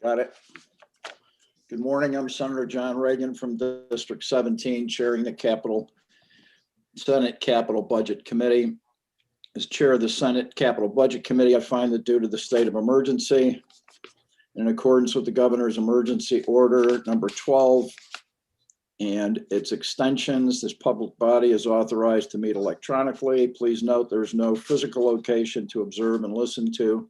Got it. Good morning. I'm Senator John Reagan from District 17, chairing the Senate Capital Budget Committee. As chair of the Senate Capital Budget Committee, I find that due to the state of emergency, in accordance with the governor's emergency order number 12 and its extensions, this public body is authorized to meet electronically. Please note there's no physical location to observe and listen to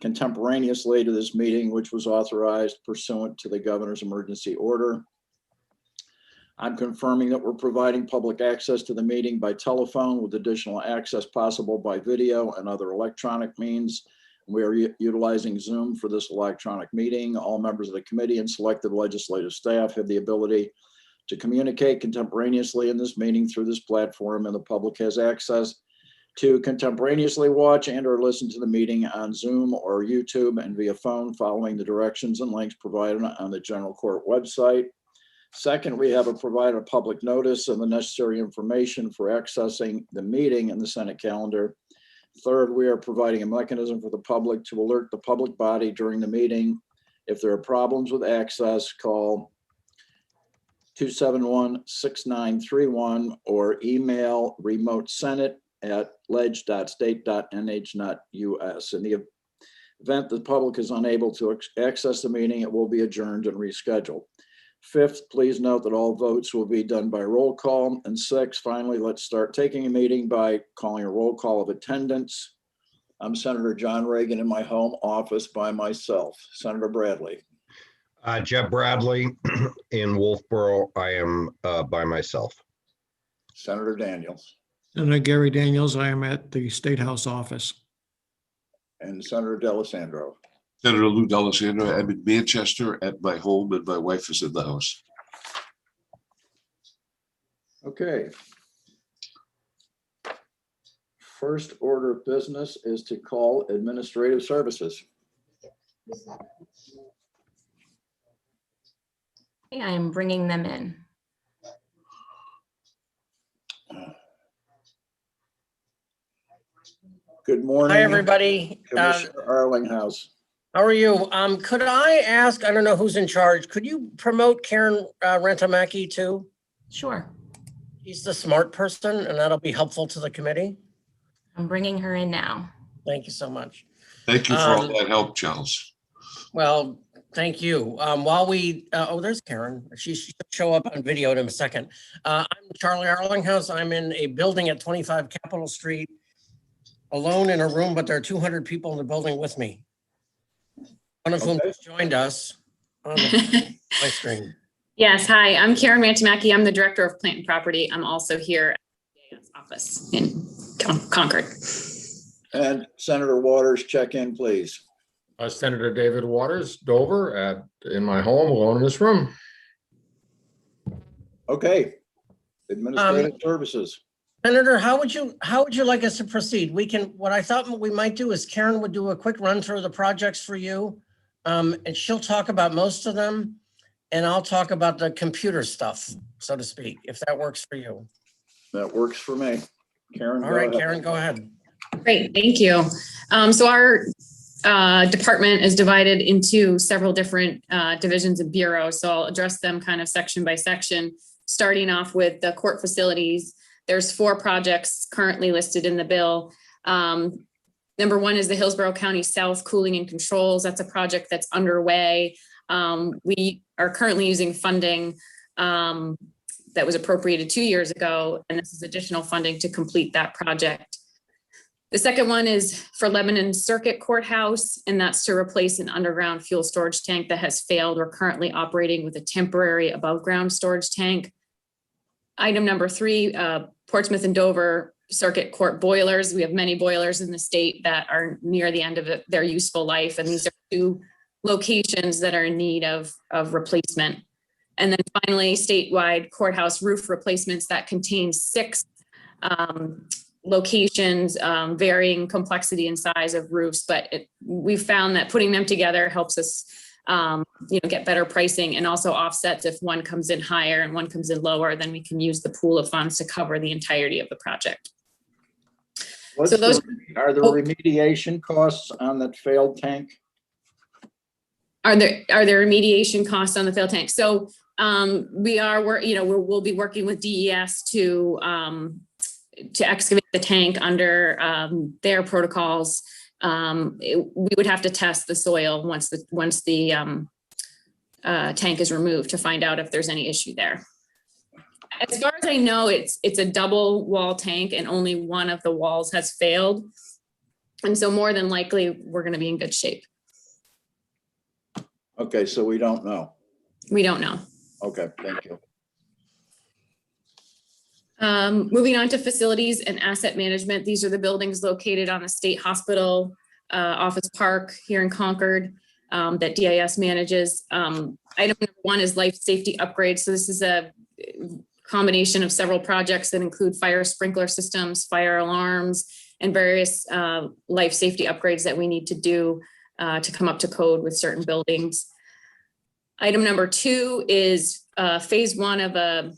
contemporaneously to this meeting, which was authorized pursuant to the governor's emergency order. I'm confirming that we're providing public access to the meeting by telephone with additional access possible by video and other electronic means. We are utilizing Zoom for this electronic meeting. All members of the committee and selected legislative staff have the ability to communicate contemporaneously in this meeting through this platform, and the public has access to contemporaneously watch and or listen to the meeting on Zoom or YouTube and via phone following the directions and links provided on the General Court website. Second, we have provided a public notice of the necessary information for accessing the meeting in the Senate calendar. Third, we are providing a mechanism for the public to alert the public body during the meeting. If there are problems with access, call 271-6931 or email remotesenate@ledge.state.nh.us. In the event the public is unable to access the meeting, it will be adjourned and rescheduled. Fifth, please note that all votes will be done by roll call. And sixth, finally, let's start taking a meeting by calling a roll call of attendance. I'm Senator John Reagan in my home office by myself. Senator Bradley. Jeb Bradley in Wolfboro. I am by myself. Senator Daniels. Senator Gary Daniels, I am at the State House office. And Senator D'Alessandro. Senator Lou D'Alessandro. I'm in Manchester at my home, and my wife is in the house. Okay. First order of business is to call administrative services. Okay, I am bringing them in. Good morning. Hi, everybody. Commissioner Arlinghouse. How are you? Could I ask, I don't know who's in charge, could you promote Karen Rentamaki too? Sure, She's the smart person and that'll be helpful to the committee. I'm bringing her in now. Thank you so much. Thank you for all that help, Charles. Well, thank you. While we, oh, there's Karen. She should show up on video in a second. I'm Charlie Arlinghouse. I'm in a building at 25 Capitol Street, alone in a room, but there are 200 people in the building with me. One of whom just joined us on my screen. Yes, hi, I'm Karen Mantamaki. I'm the Director of Plant and Property. I'm also here at the office in Concord. And Senator Waters, check in, please. Senator David Waters, Dover, in my home, alone in this room. Okay. Administrative services. Senator, how would you like us to proceed? What I thought we might do is Karen would do a quick run through of the projects for you. And she'll talk about most of them. And I'll talk about the computer stuff, so to speak, if that works for you. That works for me. Karen. All right, Karen, go ahead. Great, thank you. So our department is divided into several different divisions and bureaus. So I'll address them kind of section by section, starting off with the court facilities. There's 4 projects currently listed in the bill. Number 1 is the Hillsborough County South Cooling and Controls. That's a project that's underway. We are currently using funding that was appropriated 2 years ago, and this is additional funding to complete that project. The second one is for Lebanon Circuit Courthouse, and that's to replace an underground fuel storage tank that has failed. We're currently operating with a temporary above ground storage tank. Item number 3, Portsmouth and Dover Circuit Court boilers. We have many boilers in the state that are near the end of their useful life, and these are 2 locations that are in need of replacement. And then finally, statewide courthouse roof replacements that contain 6 locations, varying complexity and size of roofs, but we've found that putting them together helps us get better pricing, and also offsets if one comes in higher and one comes in lower, then we can use the pool of funds to cover the entirety of the project. Are the remediation costs on that failed tank? Are there remediation costs on the failed tank? So we'll be working with DES to excavate the tank under their protocols. We would have to test the soil once the tank is removed to find out if there's any issue there. As far as I know, it's a double wall tank and only one of the walls has failed. And so more than likely, we're going to be in good shape. Okay, so we don't know. We don't know. Okay, thank you. Moving on to facilities and asset management. These are the buildings located on the State Hospital Office Park here in Concord that DIS manages. Item number 1 is life safety upgrades. So this is a combination of several projects that include fire sprinkler systems, fire alarms, and various life safety upgrades that we need to do to come up to code with certain buildings. Item number 2 is phase 1 of a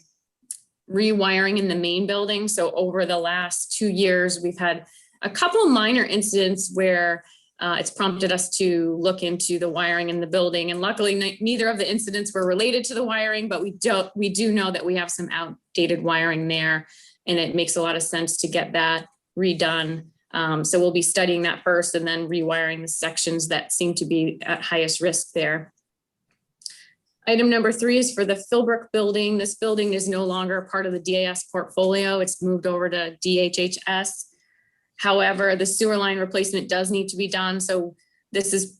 rewiring in the main building. So over the last 2 years, we've had a couple minor incidents where it's prompted us to look into the wiring in the building. And luckily, neither of the incidents were related to the wiring, but we do know that we have some outdated wiring there, and it makes a lot of sense to get that redone. So we'll be studying that first and then rewiring the sections that seem to be at highest risk there. Item number 3 is for the Philbrook building. This building is no longer a part of the DAS portfolio. It's moved over to DHHS. However, the sewer line replacement does need to be done. So this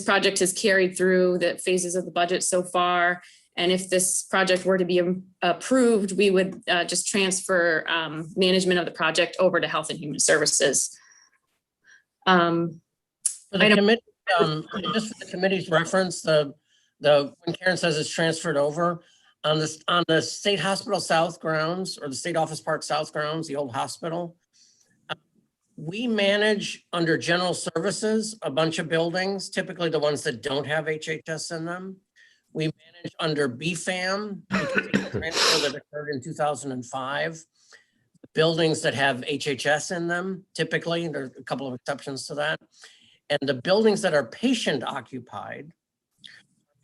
project has carried through the phases of the budget so far. And if this project were to be approved, we would just transfer management of the project over to Health and Human Services. For the committee, just for the committee's reference, when Karen says it's transferred over, on the State Hospital South grounds or the State Office Park South grounds, the old hospital, we manage under general services a bunch of buildings, typically the ones that don't have HHS in them. We manage under BFAM, because of the transfer that occurred in 2005. Buildings that have HHS in them, typically, there's a couple of exceptions to that. And the buildings that are patient occupied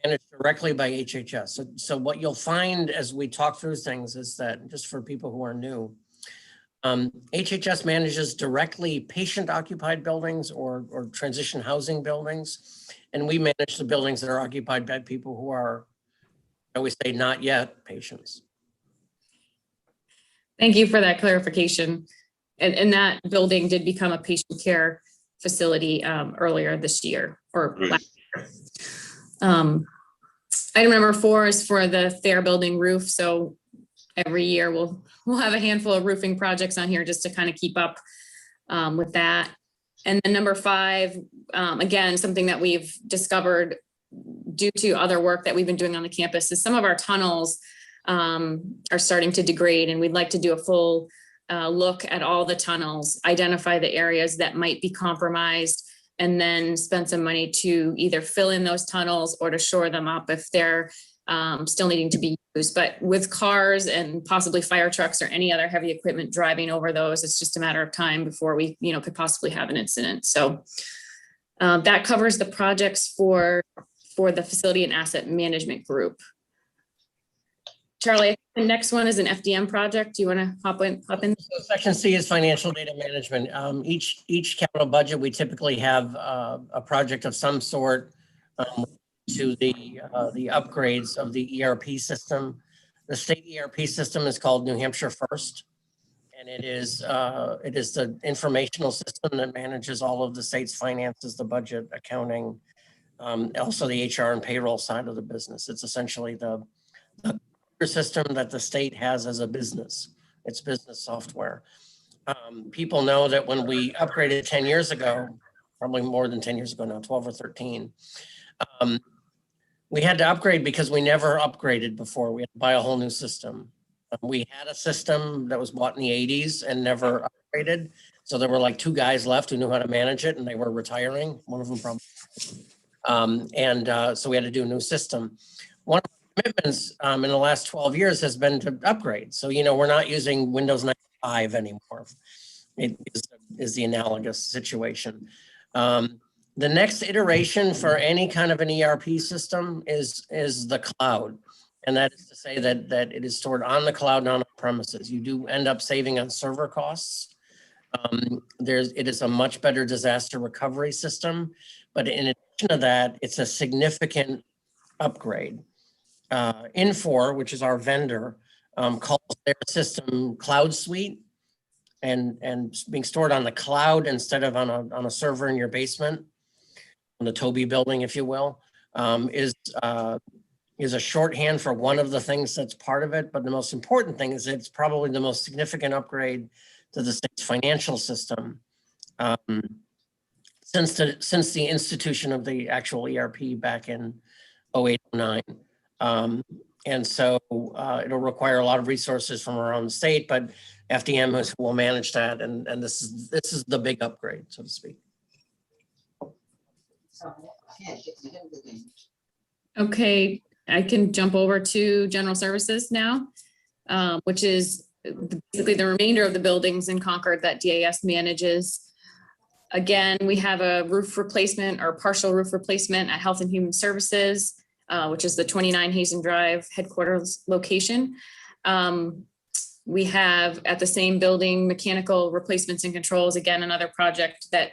managed directly by HHS. So what you'll find as we talk through things is that, just for people who are new, HHS manages directly patient occupied buildings or transition housing buildings. And we manage the buildings that are occupied by people who are, I always say, not yet patients. Thank you for that clarification. And that building did become a patient care facility earlier this year or last year. Item number 4 is for the Thayer building roof. So every year we'll have a handful of roofing projects on here just to kind of keep up with that. And then number 5, again, something that we've discovered due to other work that we've been doing on the campus is some of our tunnels are starting to degrade, and we'd like to do a full look at all the tunnels, identify the areas that might be compromised, and then spend some money to either fill in those tunnels or to shore them up if they're still needing to be used. But with cars and possibly fire trucks or any other heavy equipment driving over those, it's just a matter of time before we, could possibly have an incident. So that covers the projects for the facility and asset management group. Charlie, the next one is an FDM project. Do you want to hop in? So section C is financial data management. Each capital budget, we typically have a project of some sort to the upgrades of the ERP system. The state ERP system is called New Hampshire First, and it is the informational system that manages all of the state's finances, the budget, accounting, also the HR and payroll side of the business. It's essentially the system that the state has as a business. It's business software. People know that when we upgraded 10 years ago, probably more than 10 years ago now, 12 or 13, we had to upgrade because we never upgraded before. We had to buy a whole new system. We had a system that was bought in the 80s and never upgraded. So there were like 2 guys left who knew how to manage it, and they were retiring. One of them probably. So we had to do a new system. One of the commitments in the last 12 years has been to upgrade. So, we're not using Windows 95 anymore. It is the analogous situation. The next iteration for any kind of an ERP system is the cloud. And that is to say that it is stored on the cloud, not on premises. You do end up saving on server costs. It is a much better disaster recovery system, but in addition to that, it's a significant upgrade. Infor, which is our vendor, calls their system Cloud Suite, and being stored on the cloud instead of on a server in your basement, on the Toby building, if you will, is a shorthand for one of the things that's part of it. But the most important thing is it's probably the most significant upgrade to the state's financial system since the institution of the actual ERP back in 08-09. And so it'll require a lot of resources from around the state, but FDM will manage that. And this is the big upgrade, so to speak. Okay, I can jump over to general services now, which is basically the remainder of the buildings in Concord that DAS manages. Again, we have a roof replacement or partial roof replacement at Health and Human Services, which is the 29 Hazen Drive headquarters location. We have at the same building mechanical replacements and controls, again, another project that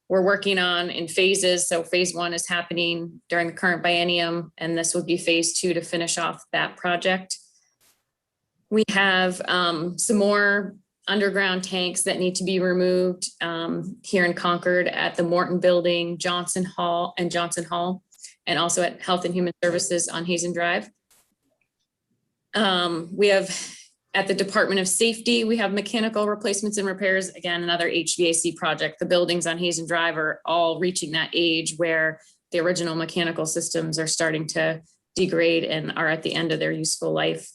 we're working on in phases. So phase 1 is happening during the current biennium, and this would be phase 2 to finish off that project. We have some more underground tanks that need to be removed here in Concord at the Morton Building, Johnson Hall, and also at Health and Human Services on Hazen Drive. We have at the Department of Safety, we have mechanical replacements and repairs. Again, another HVAC project. The buildings on Hazen Drive are all reaching that age where the original mechanical systems are starting to degrade and are at the end of their useful life.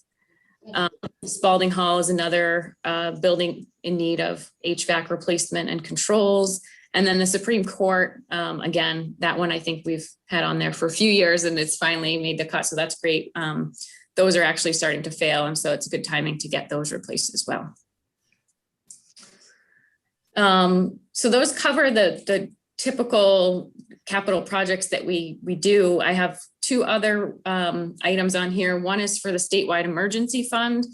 Spalding Hall is another building in need of HVAC replacement and controls. And then the Supreme Court, again, that one I think we've had on there for a few years and it's finally made the cut. So that's great. Those are actually starting to fail. And so it's good timing to get those replaced as well. So those cover the typical capital projects that we do. I have two other items on here. One is for the statewide emergency fund,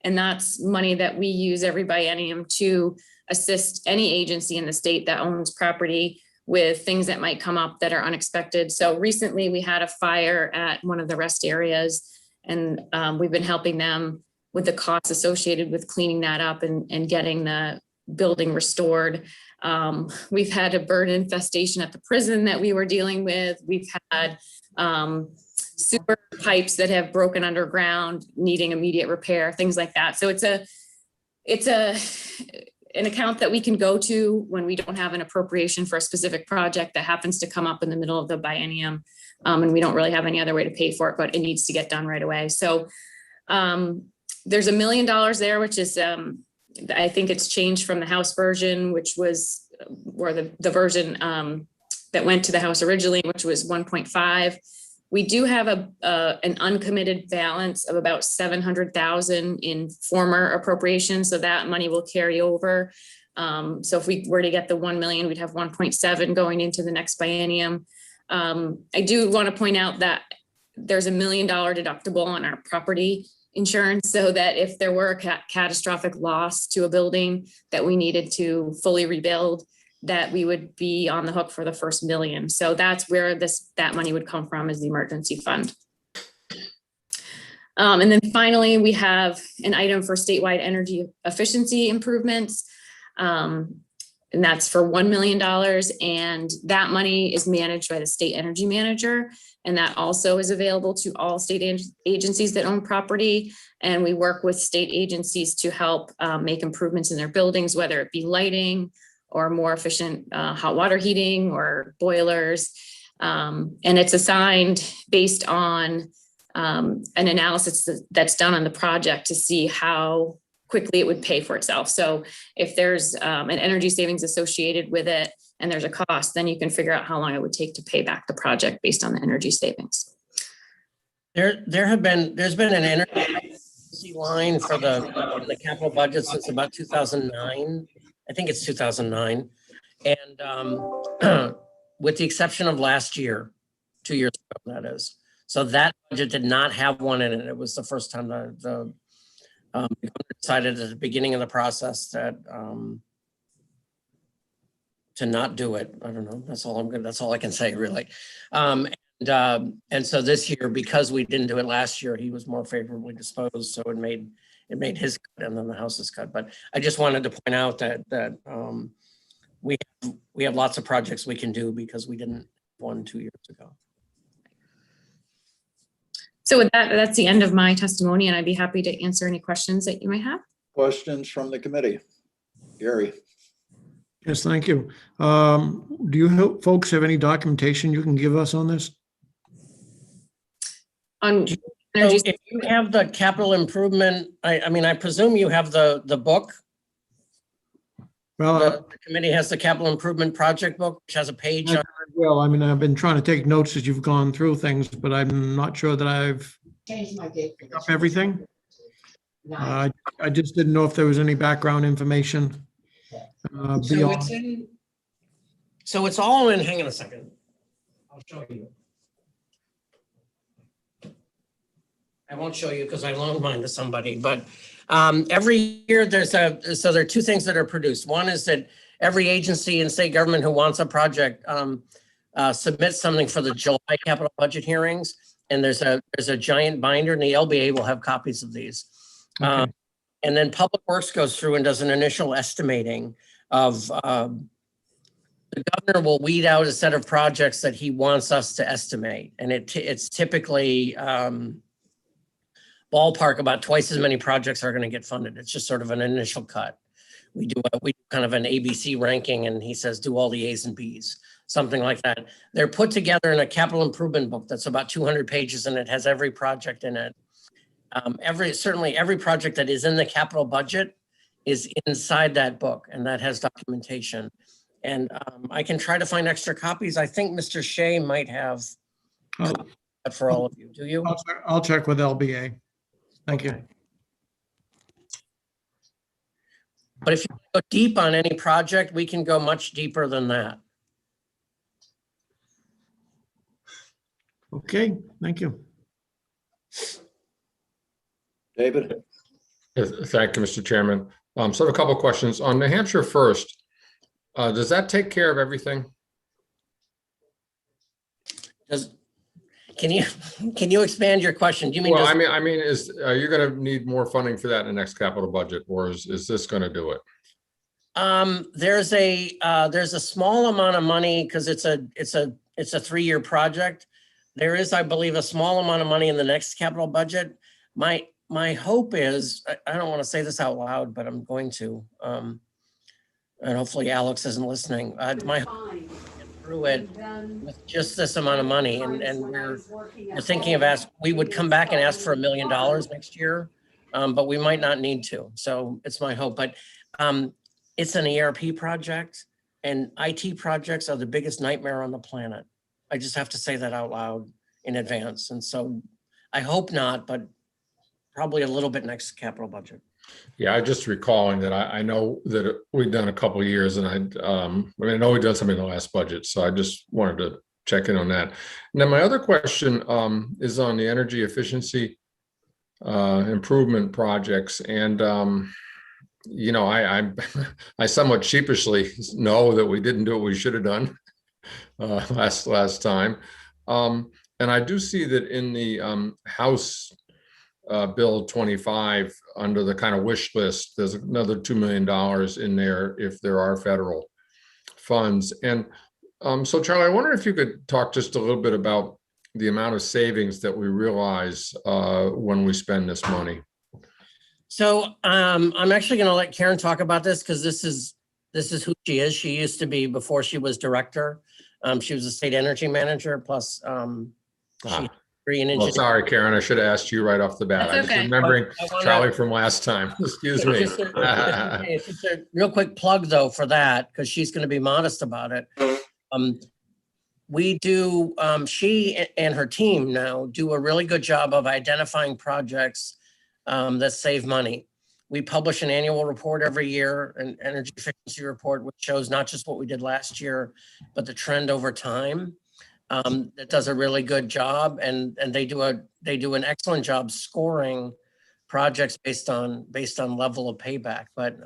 and that's money that we use every biennium to assist any agency in the state that owns property with things that might come up that are unexpected. So recently we had a fire at one of the rest areas, and we've been helping them with the costs associated with cleaning that up and getting the building restored. We've had a bird infestation at the prison that we were dealing with. We've had sewer pipes that have broken underground, needing immediate repair, things like that. So it's an account that we can go to when we don't have an appropriation for a specific project that happens to come up in the middle of the biennium. And we don't really have any other way to pay for it, but it needs to get done right away. So there's $1 million there, which is, I think it's changed from the House version, which was, or the version that went to the House originally, which was 1.5. We do have an uncommitted balance of about 700,000 in former appropriations. So that money will carry over. So if we were to get the 1 million, we'd have 1.7 going into the next biennium. I do want to point out that there's $1 million deductible on our property insurance, so that if there were a catastrophic loss to a building that we needed to fully rebuild, that we would be on the hook for the first $1 million. So that's where that money would come from, is the emergency fund. And then finally, we have an item for statewide energy efficiency improvements. And that's for $1 million. And that money is managed by the state energy manager. And that also is available to all state agencies that own property. And we work with state agencies to help make improvements in their buildings, whether it be lighting or more efficient hot water heating or boilers. And it's assigned based on an analysis that's done on the project to see how quickly it would pay for itself. So if there's an energy savings associated with it and there's a cost, then you can figure out how long it would take to pay back the project based on the energy savings. There's been an energy line for the capital budget since about 2009. I think it's 2009. And with the exception of last year, 2 years ago, that is. So that budget did not have one in it. It was the first time the governor decided at the beginning of the process that to not do it. I don't know. That's all I can say, really. And so this year, because we didn't do it last year, he was more favorably disposed. So it made his cut and then the House's cut. But I just wanted to point out that we have lots of projects we can do because we didn't 2 years ago. So with that, that's the end of my testimony, and I'd be happy to answer any questions that you might have. Questions from the committee? Gary? Yes, thank you. Do you folks have any documentation you can give us on this? On So energy, if you have the capital improvement, I mean, I presume you have the book. Well, The committee has the capital improvement project book, which has a page on. well, I mean, I've been trying to take notes as you've gone through things, but I'm not sure that I've Changed my date. picked up everything. Nine. I just didn't know if there was any background information. So Beyond, it's in, so it's all in, hang on a second. I'll show you. I won't show you because I loaned mine to somebody, but every year so there are two things that are produced. One is that every agency in state government who wants a project submits something for the July capital budget hearings. And there's a giant binder, and the LBA will have copies of these. okay. And then Public Works goes through and does an initial estimating of, the governor will weed out a set of projects that he wants us to estimate. And it's typically ballpark about twice as many projects are going to get funded. It's just sort of an initial cut. We do kind of an ABC ranking, and he says, do all the A's and B's, something like that. They're put together in a capital improvement book that's about 200 pages, and it has every project in it. Certainly every project that is in the capital budget is inside that book, and that has documentation. And I can try to find extra copies. I think Mr. Shea might have I'll that for all of you. Do you? I'll check with LBA. Thank you. Okay. But if you go deep on any project, we can go much deeper than that. Okay, thank you. David? Yes, thank you, Mr. Chairman. So I have a couple of questions. On New Hampshire First, does that take care of everything? Can you expand your question? Do you mean? Well, does- I mean, are you going to need more funding for that in the next capital budget, or is this going to do it? There's a small amount of money because it's a 3-year project. There is, I believe, a small amount of money in the next capital budget. My hope is, I don't want to say this out loud, but I'm going to, and hopefully Alex isn't listening. My hope is to get through it with just this amount of money, and we're thinking of we would come back and ask for $1 million next year, but we might not need to. So it's my hope, but it's an ERP project, and IT projects are the biggest nightmare on the planet. I just have to say that out loud in advance. And so I hope not, but probably a little bit next capital budget. Yeah, I just recalling that I know that we've done a couple of years, and I know we've done something in the last budget, so I just wanted to check in on that. And then my other question is on the energy efficiency improvement projects, and you know, I somewhat sheepishly know that we didn't do what we should have done last time, and I do see that in the House Bill 25, under the kind of wish list, there's another $2 million in there if there are federal funds. And so Charlie, I wonder if you could talk just a little bit about the amount of savings that we realize when we spend this money. So I'm actually going to let Karen talk about this because this is who she is. She used to be, before she was director, she was a state energy manager, plus she had a degree in Well, engineering. sorry, Karen, I should have asked you right off the bat. That's I was okay. remembering I wanna- Charlie from last time. Excuse me. It's just a real quick plug though for that, because she's going to be modest about it. We do, she and her team now do a really good job of identifying projects that save money. We publish an annual report every year, an energy efficiency report, which shows not just what we did last year, but the trend over time. That does a really good job, and they do an excellent job scoring projects based on level of payback. But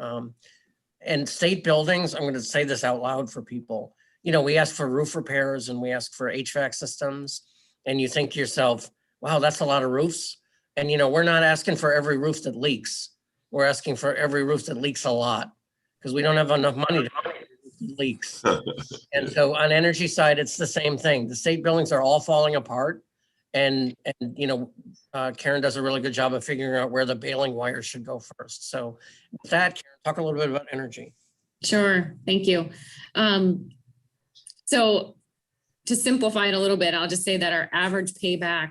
and state buildings, I'm going to say this out loud for people. You know, we ask for roof repairs and we ask for HVAC systems, and you think to yourself, wow, that's a lot of roofs. And, you know, we're not asking for every roof that leaks. We're asking for every roof that leaks a lot, because we don't have enough money to pay leaks. And so on energy side, it's the same thing. The state buildings are all falling apart. And you know, Karen does a really good job of figuring out where the baling wires should go first. So with that, Karen, talk a little bit about energy. Sure, thank you. So to simplify it a little bit, I'll just say that our average payback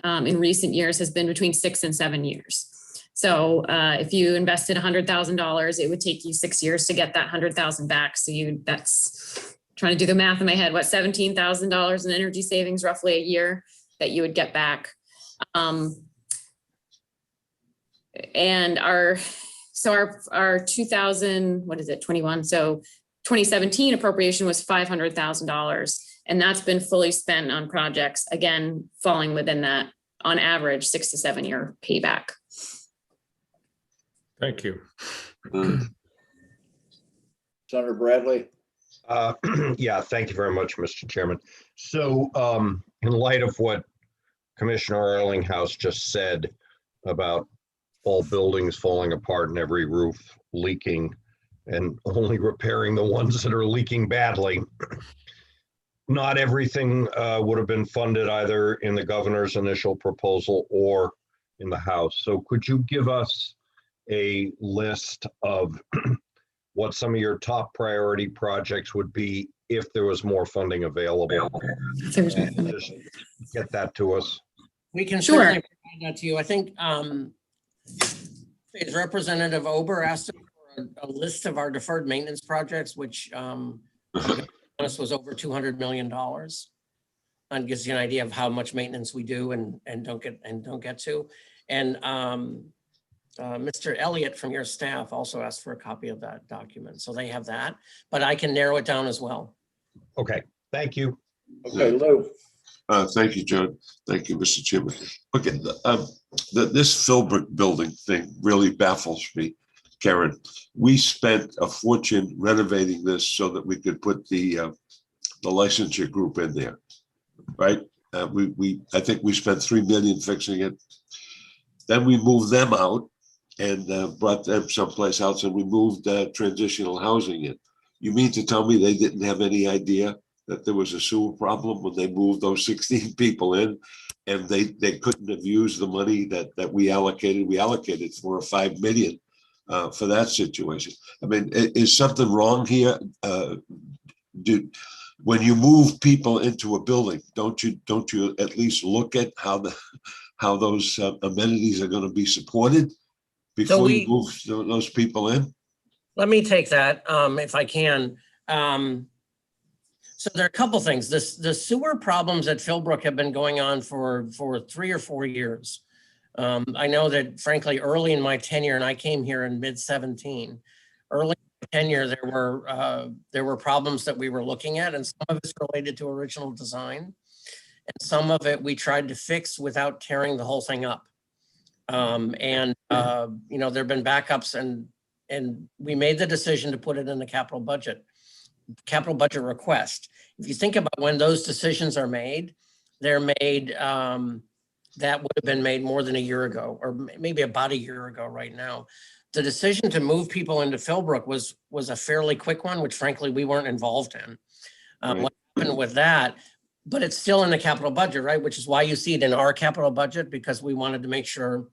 in recent years has been between 6 and 7 years. So if you invested $100,000, it would take you 6 years to get that 100,000 back. So that's trying to do the math in my head, what, $17,000 in energy savings roughly a year that you would get back. And our 2021, so 2017 appropriation was $500,000, and that's been fully spent on projects, again, falling within that on average 6 to 7 year payback. Thank you. Senator Bradley. Yeah, thank you very much, Mr. Chairman. So in light of what Commissioner Erlinghouse just said about all buildings falling apart and every roof leaking and only repairing the ones that are leaking badly, not everything would have been funded either in the governor's initial proposal or in the House. So could you give us a list of what some of your top priority projects would be if there was more funding available? And just get that to us. We can Sure. certainly provide that to you. I think as Representative Ober asked for a list of our deferred maintenance projects, which this was over $200 million. And gives you an idea of how much maintenance we do and don't get to. And Mr. Elliott from your staff also asked for a copy of that document. So they have that, but I can narrow it down as well. Okay, thank you. Okay, Lou. Thank you, John. Thank you, Mr. Chairman. Okay, this Philbrook building thing really baffles me, Karen. We spent a fortune renovating this so that we could put the licensure group in there, right? I think we spent $3 million fixing it. Then we moved them out and brought them someplace else, and we moved transitional housing in. You mean to tell me they didn't have any idea that there was a sewer problem when they moved those 16 people in, and they couldn't have used the money that we allocated? We allocated $4 or $5 million for that situation. I mean, is something wrong here? When you move people into a building, don't you at least look at how those amenities are going to be supported before you move those people in? Let me take that if I can. So there are a couple things. The sewer problems at Philbrook have been going on for 3 or 4 years. I know that, frankly, early in my tenure, and I came here in mid-17, early in my tenure, there were problems that we were looking at, and some of it's related to original design, and some of it we tried to fix without tearing the whole thing up. You know, there've been backups, and we made the decision to put it in the capital budget request. If you think about when those decisions are made, they're made, that would have been made more than a year ago, or maybe about a year ago right now. The decision to move people into Philbrook was a fairly quick one, which frankly we weren't involved in. Right. What happened with that, but it's still in the capital budget, right? Which is why you see it in our capital budget, because we wanted to make sure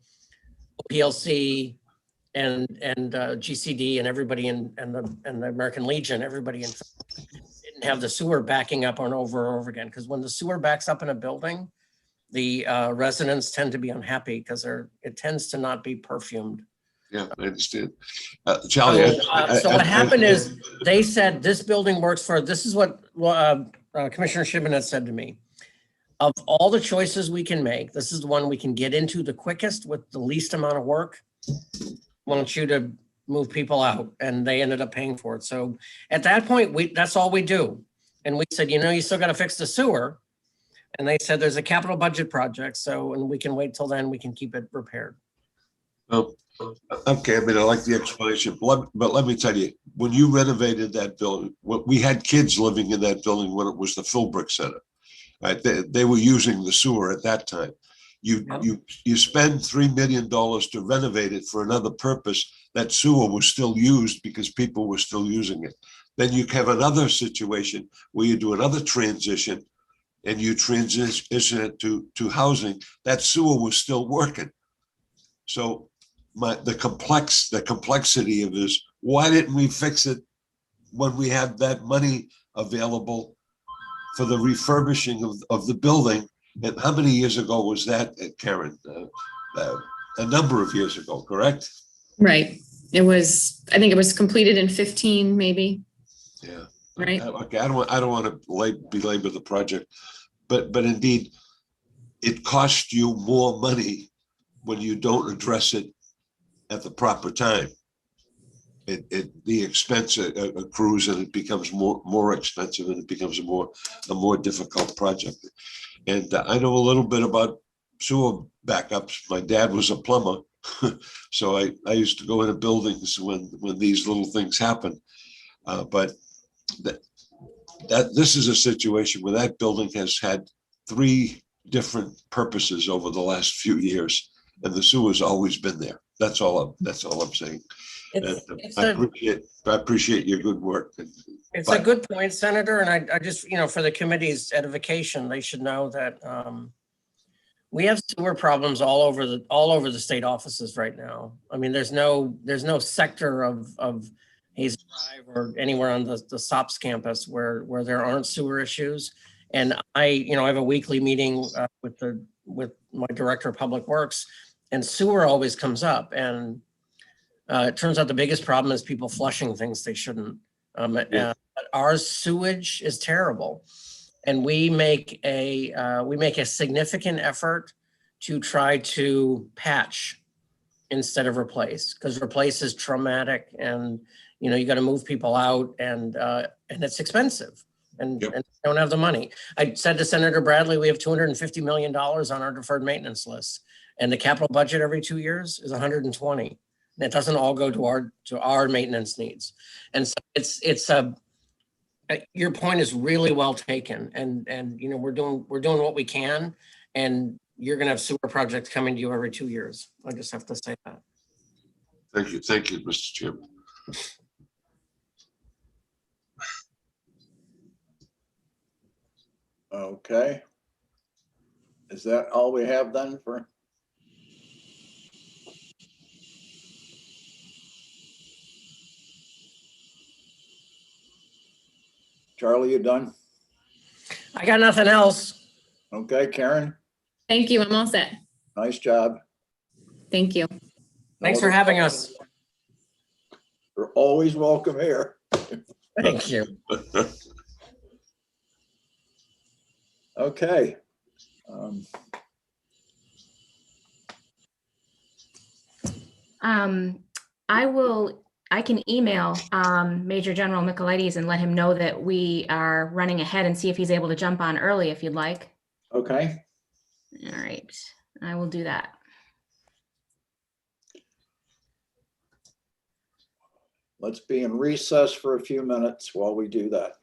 PLC and GCD and everybody and the American Legion, everybody didn't have the sewer backing up on over and over again. Because when the sewer backs up in a building, the residents tend to be unhappy because it tends to not be perfumed. Yeah, I understand. Charlie. So what happened is they said this building works for, this is what Commissioner Shibben had said to me. Of all the choices we can make, this is the one we can get into the quickest with the least amount of work. wants you to move people out, and they ended up paying for it. So at that point, that's all we do. And we said, you still got to fix the sewer. And they said there's a capital budget project, and we can wait till then, we can keep it repaired. Oh, okay, I mean, I like the explanation, but let me tell you, when you renovated that building, we had kids living in that building when it was the Philbrick Center. Right, they were using the sewer at that time. You spend $3 million to renovate it for another purpose. That sewer was still used because people were still using it. Then you have another situation where you do another transition and you transition it to housing. That sewer was still working. So the complexity of this, why didn't we fix it when we had that money available for the refurbishing of the building? And how many years ago was that, Karen? A number of years ago, correct? Right. I think it was completed in 15, maybe. Yeah. Right. Okay. I don't want to belabor the project, but indeed, it costs you more money when you don't address it at the proper time. The expense accrues and it becomes more expensive, and it becomes a more difficult project. And I know a little bit about sewer backups. My dad was a plumber, so I used to go into buildings when these little things happen. But this is a situation where that building has had 3 different purposes over the last few years, and the sewer's always been there. That's all I'm saying. I appreciate your good work. It's a good point, Senator, and I just, for the committee's edification, they should know that we have sewer problems all over the state offices right now. I mean, there's no sector of Hayes Drive or anywhere on the SOPS campus where there aren't sewer issues. And I have a weekly meeting with my director of public works, and sewer always comes up. And it turns out the biggest problem is people flushing things they shouldn't. Our sewage is terrible, and we make a significant effort to try to patch instead of replace, because replace is traumatic, and you got to move people out, and it's expensive, and don't have the money. I said to Senator Bradley, we have $250 million on our deferred maintenance list, and the capital budget every 2 years is 120. And it doesn't all go to our maintenance needs, and so your point is really well taken, and we're doing what we can, and you're going to have sewer projects coming to you every 2 years. I just have to say that. Thank you, Mr. Chairman. Okay. Is that all we have then for? Charlie, you done? I got nothing else. Okay, Karen, Thank you. I'm all set. nice job. Thank you. Thanks for having us. You're always welcome here. Thank you. Okay. I can email Major General Michaelides and let him know that we are running ahead, and see if he's able to jump on early if you'd like. Okay. All right, I will do that. Let's be in recess for a few minutes while we do that.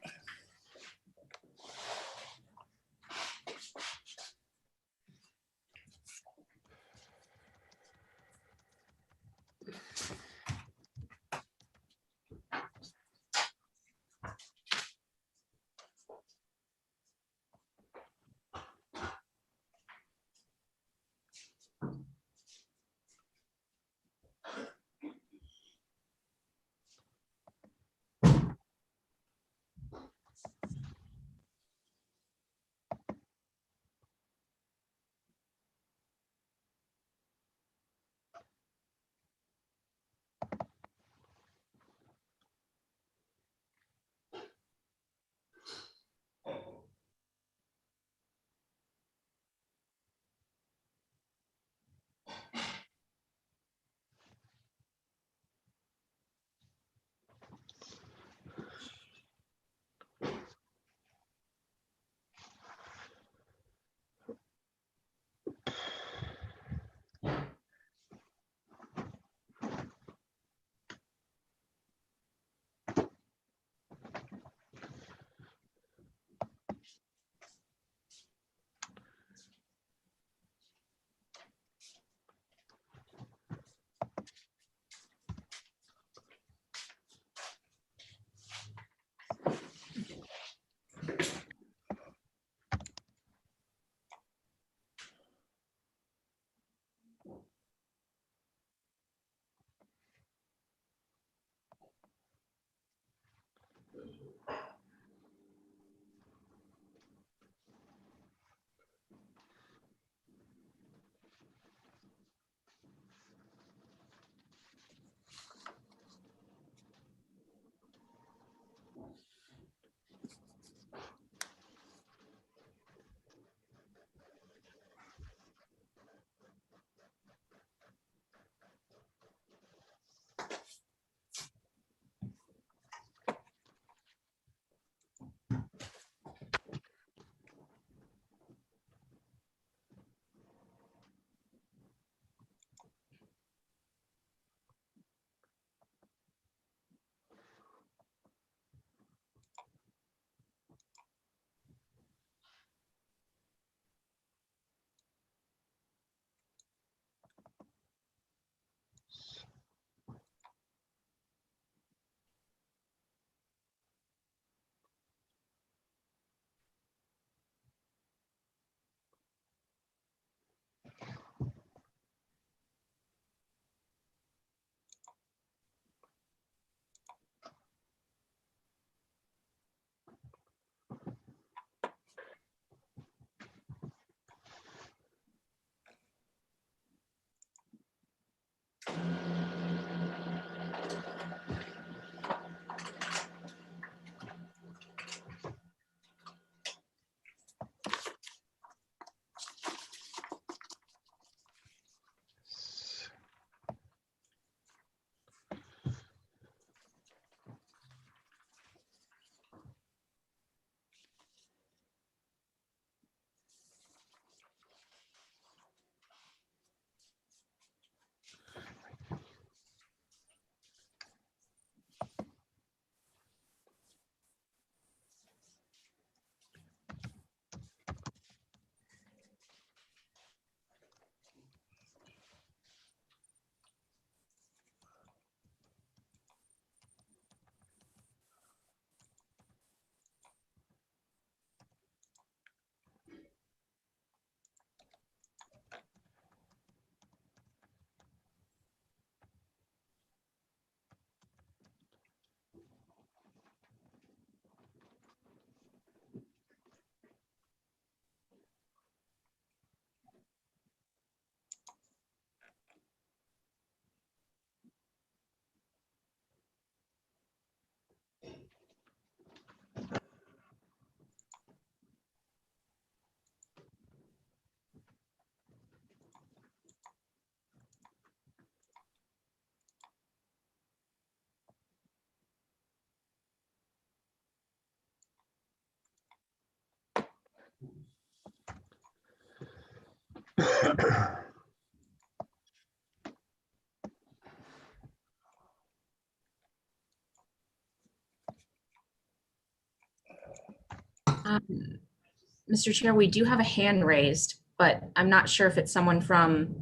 Mr. Chair, we do have a hand raised, but I'm not sure if it's someone from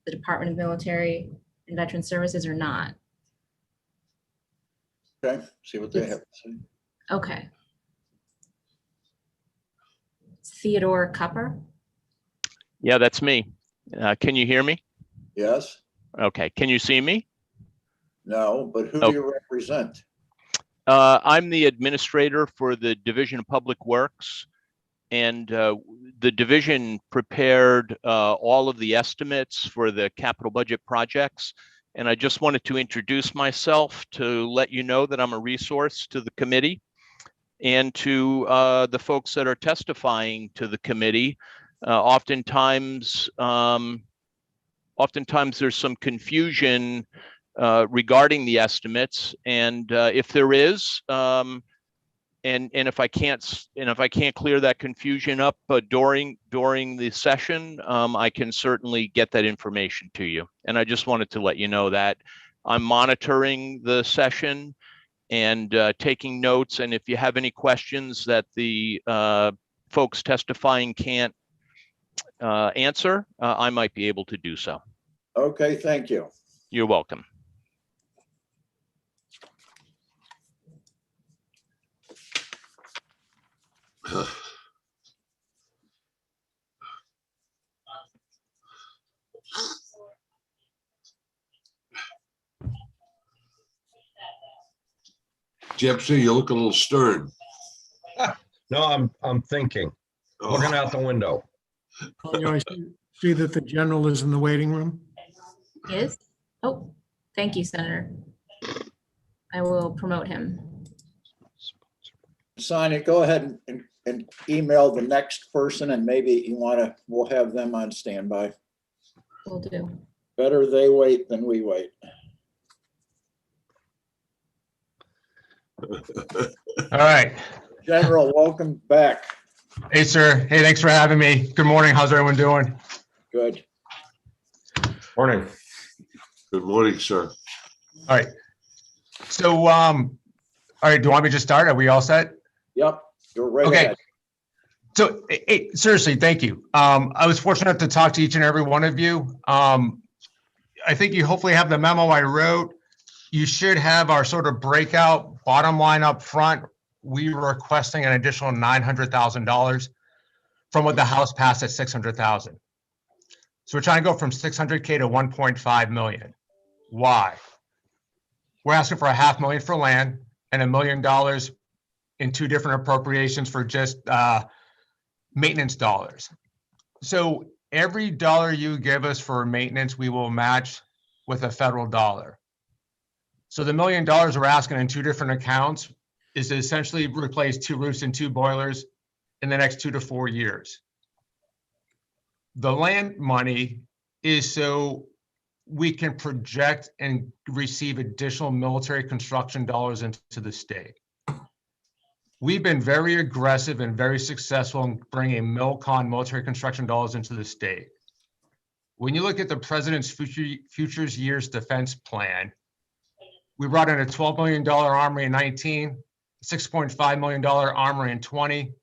the Department of Military and Veteran Services or not. Okay, see what they have to say. Okay. Theodore Cupper. Yeah, that's me. Can you hear me? Yes? Okay. Can you see me? No, but who Oh. do you represent? I'm the administrator for the Division of Public Works. And the division prepared all of the estimates for the capital budget projects. And I just wanted to introduce myself to let you know that I'm a resource to the committee and to the folks that are testifying to the committee. Oftentimes there's some confusion regarding the estimates, and if there is, and if I can't clear that confusion up during the session, I can certainly get that information to you. And I just wanted to let you know that I'm monitoring the session and taking notes. And if you have any questions that the folks testifying can't answer, I might be able to do so. Okay, thank you. You're welcome. Jepsy, you look a little stern. No, I'm thinking, looking out the window. You know, I see that the general is in the waiting room. Is? Oh, thank you, Senator. I will promote him. Sonia, go ahead and email the next person, and maybe we'll have them on standby. Will do. Better they wait than we wait. All right. General, welcome back. Hey, sir. Hey, thanks for having me. Good morning. How's everyone doing? Good. Morning. Good morning, sir. All right. So, all right, do you want me to just start? Are we all set? Yep, you're right Okay. ahead. So, hey, seriously, thank you. I was fortunate to talk to each and every one of you. I think you hopefully have the memo I wrote. You should have our sort of breakout bottom line up front. We were requesting an additional $900,000 from what the House passed at $600,000. So we're trying to go from 600K to 1.5 million. Why? We're asking for $500,000 for land and $1 million in two different appropriations for just maintenance dollars. So every dollar you give us for maintenance, we will match with a federal dollar. So the $1 million we're asking in two different accounts is to essentially replace 2 roofs and 2 boilers in the next 2 to 4 years. The land money is so we can project and receive additional military construction dollars into the state. We've been very aggressive and very successful in bringing MilCon military construction dollars into the state. When you look at the president's futures years defense plan, we brought in a $12 million armory in 19, $6.5 million armory in 20,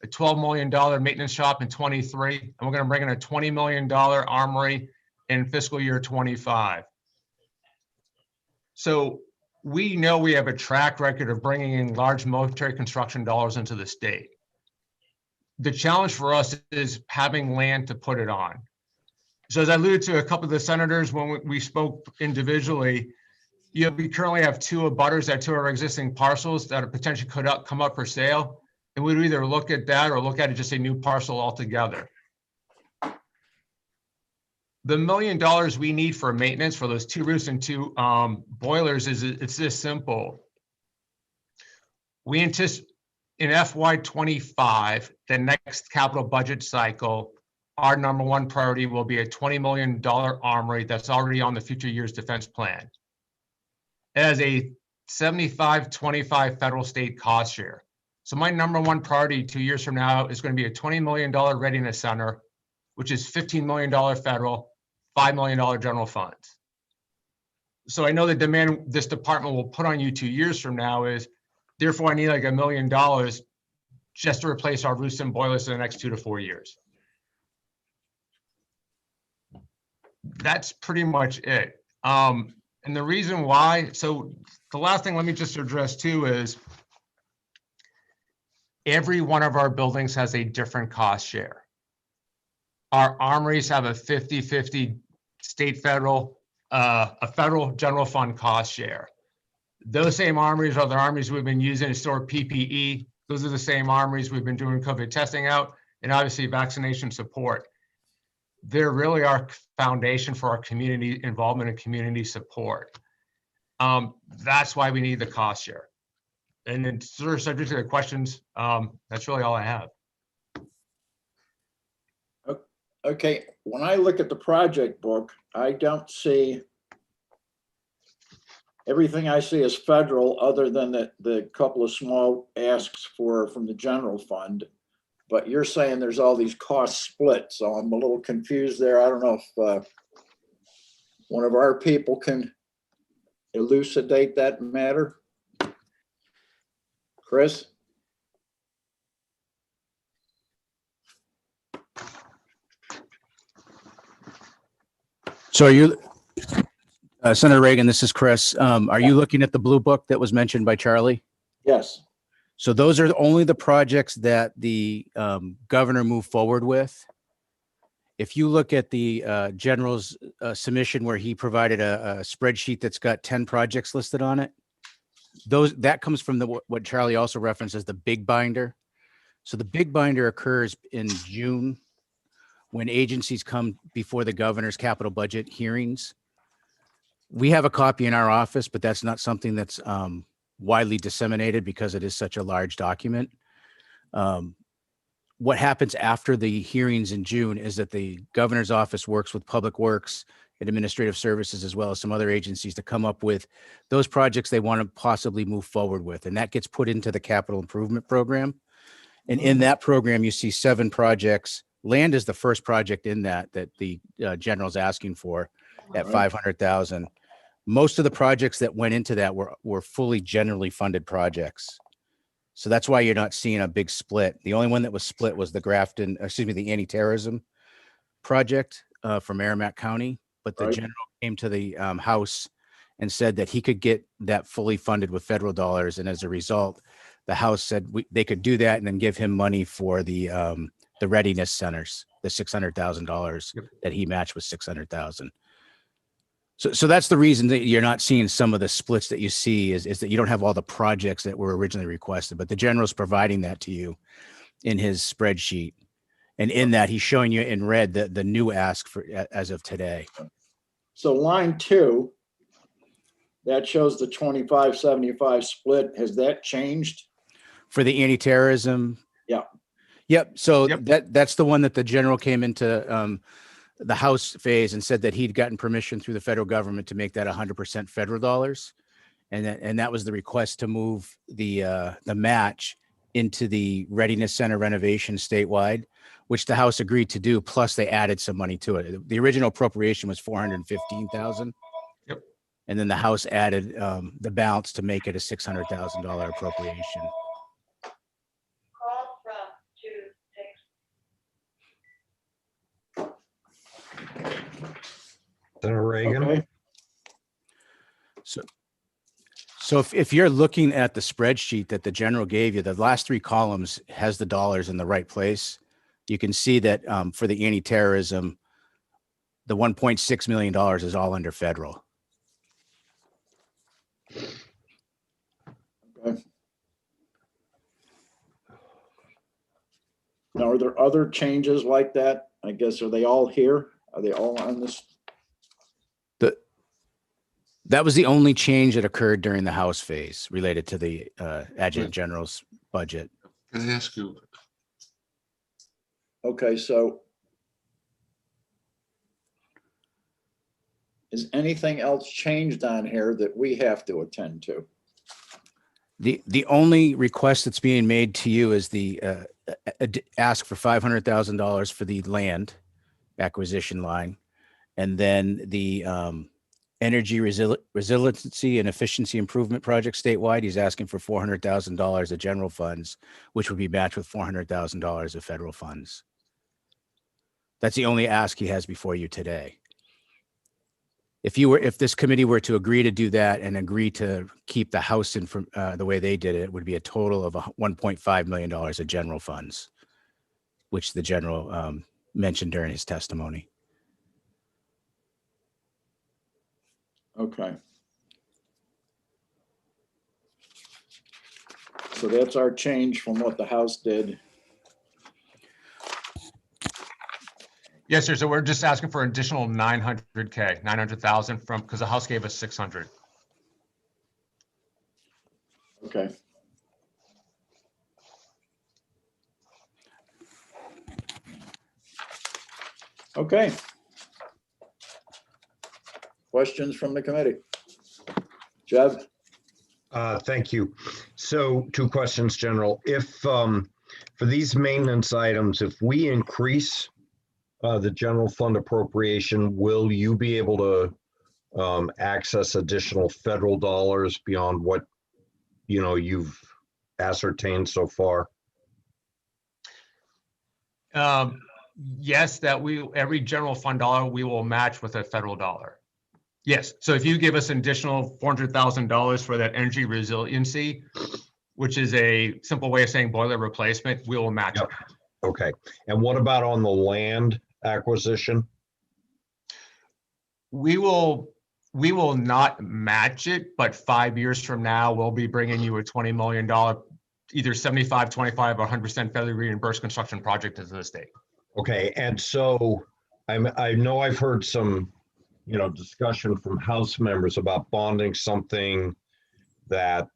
a $12 million maintenance shop in 23, and we're going to bring in a $20 million armory in fiscal year 25. So we know we have a track record of bringing in large military construction dollars into the state. The challenge for us is having land to put it on. So as I alluded to a couple of the senators when we spoke individually, we currently have 2 abutters at 2 of our existing parcels that are potentially could come up for sale. And we'd either look at that or look at it just a new parcel altogether. The $1 million we need for maintenance for those 2 roofs and 2 boilers it's this simple. We anticipate in FY25, the next capital budget cycle, our number 1 priority will be a $20 million armory that's already on the future years defense plan. It has a 75-25 federal state cost share. So my number one priority 2 years from now is going to be a $20 million readiness center, which is $15 million federal, $5 million general funds. So I know the demand this department will put on you 2 years from now is, therefore I need like $1 million just to replace our roofs and boilers in the next 2 to 4 years. That's pretty much it. And the reason why, so the last thing, let me just address too is every one of our buildings has a different cost share. Our armories have a 50-50 state federal, a federal general fund cost share. Those same armories are the armories we've been using to store PPE. Those are the same armories we've been doing COVID testing out, and obviously vaccination support. They're really our foundation for our community involvement and community support. That's why we need the cost share. And then sort of subject to the questions, that's really all I have. Okay, when I look at the project book, I don't see, everything I see is federal other than the couple of small asks from the general fund. But you're saying there's all these costs split, so I'm a little confused there. I don't know if one of our people can elucidate that matter. Chris? So are you, Senator Reagan, this is Chris. Are you looking at the blue book that was mentioned by Charlie? Yes. So those are only the projects that the governor moved forward with. If you look at the general's submission where he provided a spreadsheet that's got 10 projects listed on it, that comes from what Charlie also referenced as the big binder. So the big binder occurs in June when agencies come before the governor's capital budget hearings. We have a copy in our office, but that's not something that's widely disseminated because it is such a large document. What happens after the hearings in June is that the governor's office works with Public Works and Administrative Services, as well as some other agencies, to come up with those projects they want to possibly move forward with. And that gets put into the capital improvement program. And in that program, you see 7 projects. Land is the first project in that the general's asking for at $500,000. Most of the projects that went into that were fully generally funded projects. So that's why you're not seeing a big split. The only one that was split was the anti-terrorism project from Merrimack County. But the general came to the House and said that he could get that fully funded with federal dollars. And as a result, the House said they could do that and then give him money for the readiness centers, the $600,000 that he matched with $600,000. So that's the reason that you're not seeing some of the splits that you see is that you don't have all the projects that were originally requested, but the general's providing that to you in his spreadsheet. And in that, he's showing you in red the new ask for as of today. So line 2, that shows the 25-75 split. Has that changed? For the anti-terrorism? Yeah. Yep. So that's the one that the general came into the House phase and said that he'd gotten permission through the federal government to make that 100% federal dollars. And that was the request to move the match into the Readiness Center renovation statewide, which the House agreed to do. Plus they added some money to it. The original appropriation was $415,000. Yep. And then the House added the balance to make it a $600,000 appropriation. Senator Reagan. Okay. So if you're looking at the spreadsheet that the general gave you, the last 3 columns has the dollars in the right place. You can see that for the anti-terrorism, the $1.6 million is all under federal. Okay. Now, are there other changes like that? I guess, are they all here? Are they all on this? That was the only change that occurred during the House phase related to the Adjutant General's budget. Can I ask you? Okay, so is anything else changed on here that we have to attend to? The only request that's being made to you is the ask for $500,000 for the land acquisition line. And then the energy resiliency and efficiency improvement project statewide, he's asking for $400,000 of general funds, which would be matched with $400,000 of federal funds. That's the only ask he has before you today. If this committee were to agree to do that and agree to keep the House in from the way they did it, it would be a total of $1.5 million of general funds, which the general mentioned during his testimony. Okay. So that's our change from what the House did. Yes, sir. So we're just asking for an additional 900,000 from, because the House gave us 600. Okay. Okay. Questions from the committee? Jeb? Thank you. So 2 questions, General. If for these maintenance items, if we increase the general fund appropriation, will you be able to access additional federal dollars beyond what you've ascertained so far? Yes, that every general fund dollar we will match with a federal dollar. Yes. So if you give us an additional $400,000 for that energy resiliency, which is a simple way of saying boiler replacement, we will match it. Okay. And what about on the land acquisition? We will not match it, but 5 years from now, we'll be bringing you a $20 million, either 75, 25, or 100% federally reimbursed construction project into the state. Okay. And so I know I've heard some discussion from House members about bonding something that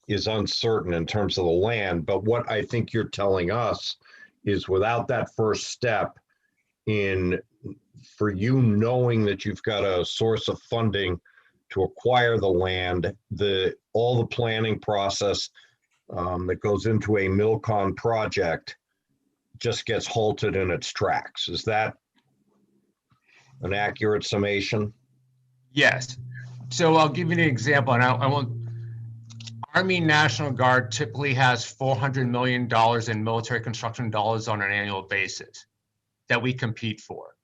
is uncertain in terms of the land. But what I think you're telling us is without that first step for you knowing that you've got a source of funding to acquire the land, all the planning process that goes into a Milcon project just gets halted in its tracks. Is that an accurate summation? Yes. So I'll give you an example, and I won't. Army National Guard typically has $400 million in military construction dollars on an annual basis that we compete for.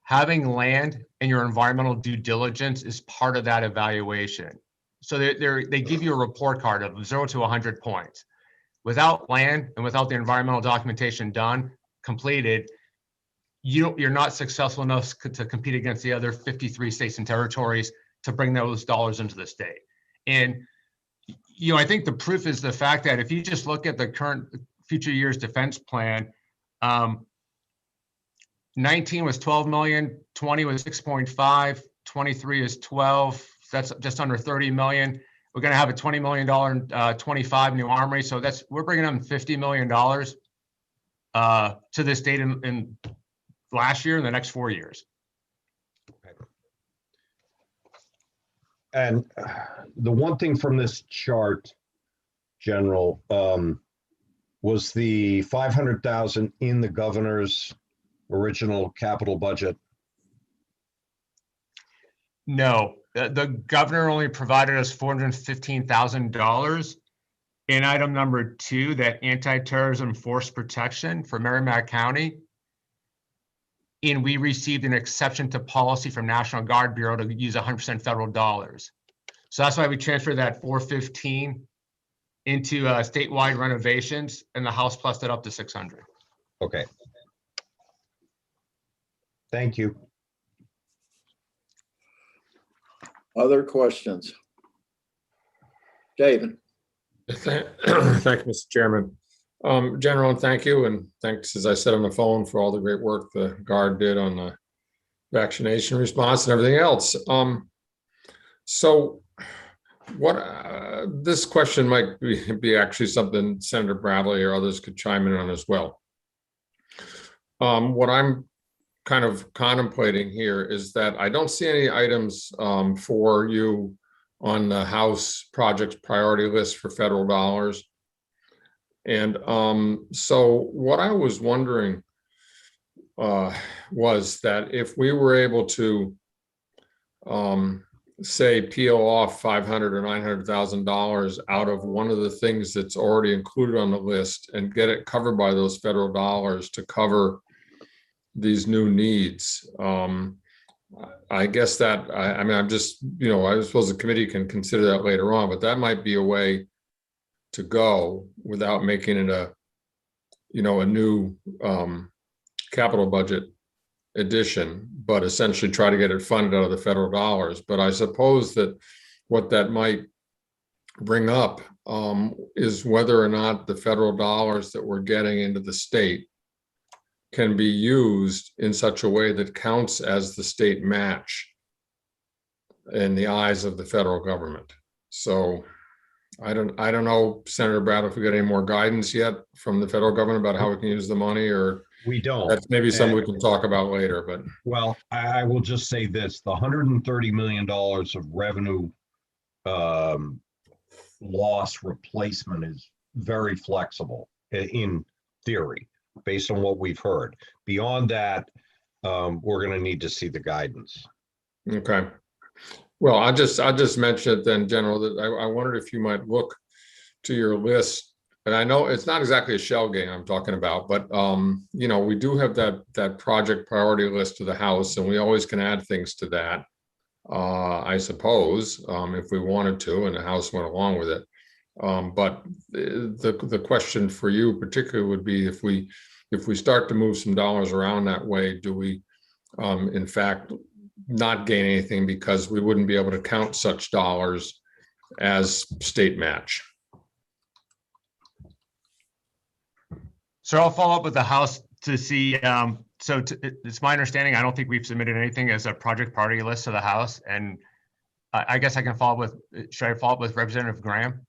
Having land and your environmental due diligence is part of that evaluation. So they give you a report card of 0 to 100 points. Without land and without the environmental documentation completed, you're not successful enough to compete against the other 53 states and territories to bring those dollars into the state. And I think the proof is the fact that if you just look at the current future years defense plan, 19 was 12 million, 20 was 6.5, 23 is 12. That's just under 30 million. We're going to have a $20 million 25 new armory. So we're bringing them $50 million to this state in last year and the next 4 years. And the one thing from this chart, General, was the 500,000 in the governor's original capital budget. No, the governor only provided us $415,000 in item number 2, that anti-terrorism force protection for Merrimack County. And we received an exception to policy from National Guard Bureau to use 100% federal dollars. So that's why we transferred that 415 into statewide renovations, and the House plussed it up to 600. Okay. Thank you. Other questions? David? Thank you, Mr. Chairman. General, thank you, and thanks, as I said on the phone, for all the great work the Guard did on the vaccination response and everything else. So this question might be actually something Senator Bradley or others could chime in on as well. What I'm kind of contemplating here is that I don't see any items for you on the House project priority list for federal dollars. And so what I was wondering was that if we were able to say peel off $500,000 or $900,000 out of one of the things that's already included on the list and get it covered by those federal dollars to cover these new needs. I guess that, I mean, I'm just, I suppose the committee can consider that later on, but that might be a way to go without making it a new capital budget addition, but essentially try to get it funded out of the federal dollars. But I suppose that what that might bring up is whether or not the federal dollars that we're getting into the state can be used in such a way that counts as the state match in the eyes of the federal government. So I don't know, Senator Brown, if we got any more guidance yet from the federal government about how we can use the money, or We don't. that's maybe something we can talk about later, but. Well, I will just say this, the $130 million of revenue loss replacement is very flexible in theory, based on what we've heard. Beyond that, we're going to need to see the guidance. Okay. Well, I'll just mention it then, General, that I wondered if you might look to your list. And I know it's not exactly a shell game I'm talking about, but we do have that project priority list to the House, and we always can add things to that. I suppose if we wanted to, and the House went along with it. But the question for you particularly would be if we start to move some dollars around that way, do we in fact not gain anything because we wouldn't be able to count such dollars as state match? So I'll follow up with the House to see, it's my understanding, I don't think we've submitted anything as a project priority list to the House. And I guess I can follow up should I follow up with Representative Graham?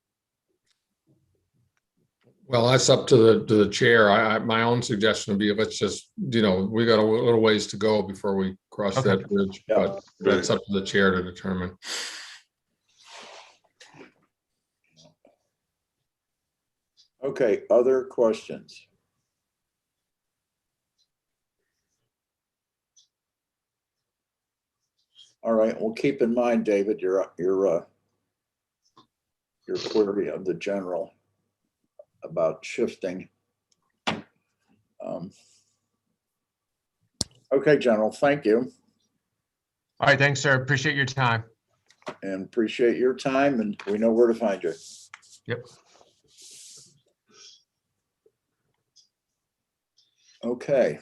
Well, that's up to the chair. My own suggestion would be, let's just, we got a little ways to go before we cross that bridge, but that's up to the chair to determine. Okay, other questions? All right, well, keep in mind, David, your query of the general about shifting. Okay, General, thank you. All right, thanks, sir. Appreciate your time. And appreciate your time, and we know where to find you. Yep. Okay,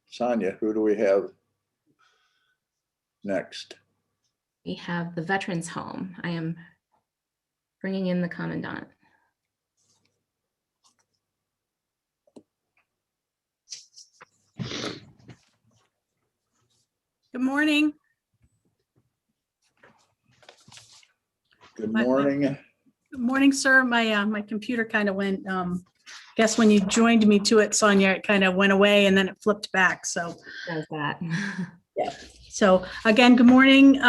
Sonia, who do we have next? We have the Veterans Home. I am bringing in the Commandant. Good morning. Good morning. Good morning, sir. My computer kind of went, guess when you joined me to it, Sonia, it kind of went away and then it flipped back. So Does that. yeah. So again, good morning.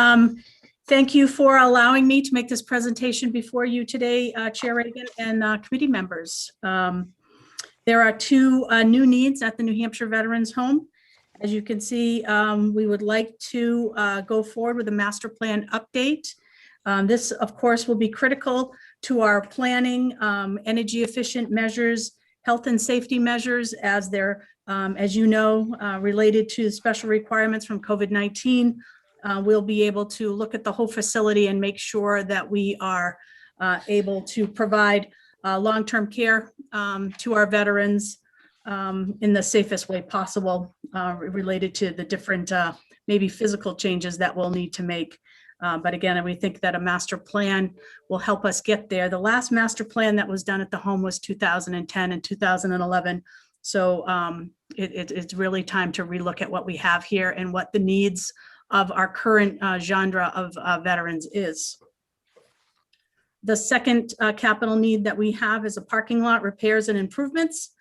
Thank you for allowing me to make this presentation before you today, Chair Reagan and committee members. There are two new needs at the New Hampshire Veterans Home. As you can see, we would like to go forward with a master plan update. This, of course, will be critical to our planning, energy efficient measures, health and safety measures, as they're, as you know, related to special requirements from COVID-19. We'll be able to look at the whole facility and make sure that we are able to provide long-term care to our veterans in the safest way possible, related to the different maybe physical changes that we'll need to make. But again, we think that a master plan will help us get there. The last master plan that was done at the home was 2010 and 2011. So it's really time to relook at what we have here and what the needs of our current genre of veterans is. The second capital need that we have is a parking lot repairs and improvements.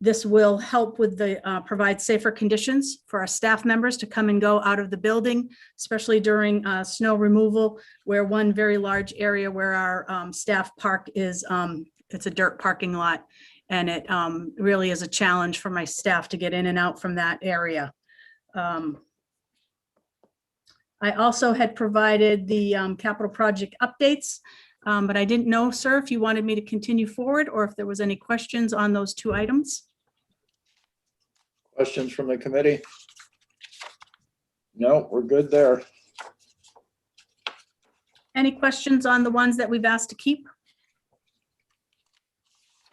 This will help with provide safer conditions for our staff members to come and go out of the building, especially during snow removal, where one very large area where our staff park is, it's a dirt parking lot. And it really is a challenge for my staff to get in and out from that area. I also had provided the capital project updates, but I didn't know, sir, if you wanted me to continue forward or if there was any questions on those two items. Questions from the committee? No, we're good there. Any questions on the ones that we've asked to keep?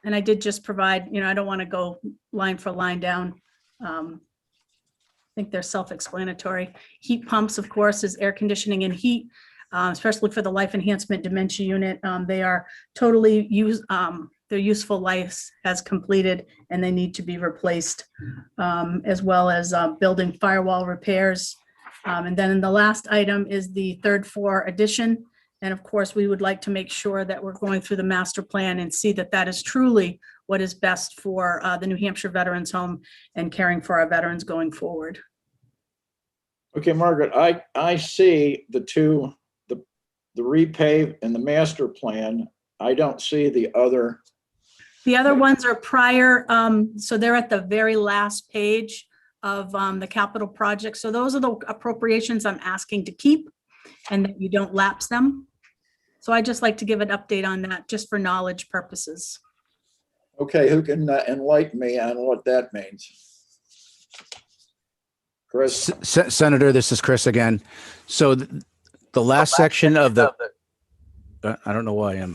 And I did just provide, I don't want to go line for line down. I think they're self-explanatory. Heat pumps, of course, is air conditioning and heat, especially for the life enhancement dementia unit. They are totally their useful life has completed and they need to be replaced, as well as building firewall repairs. And then the last item is the third floor addition. And of course, we would like to make sure that we're going through the master plan and see that that is truly what is best for the New Hampshire Veterans Home and caring for our veterans going forward. Okay, Margaret, I see the two, the repave and the master plan. I don't see the other. The other ones are prior, so they're at the very last page of the capital project. So those are the appropriations I'm asking to keep and that you don't lapse them. So I just like to give an update on that just for knowledge purposes. Okay, who can enlighten me on what that means? Chris? Senator, this is Chris again. So the last section of the, I don't know why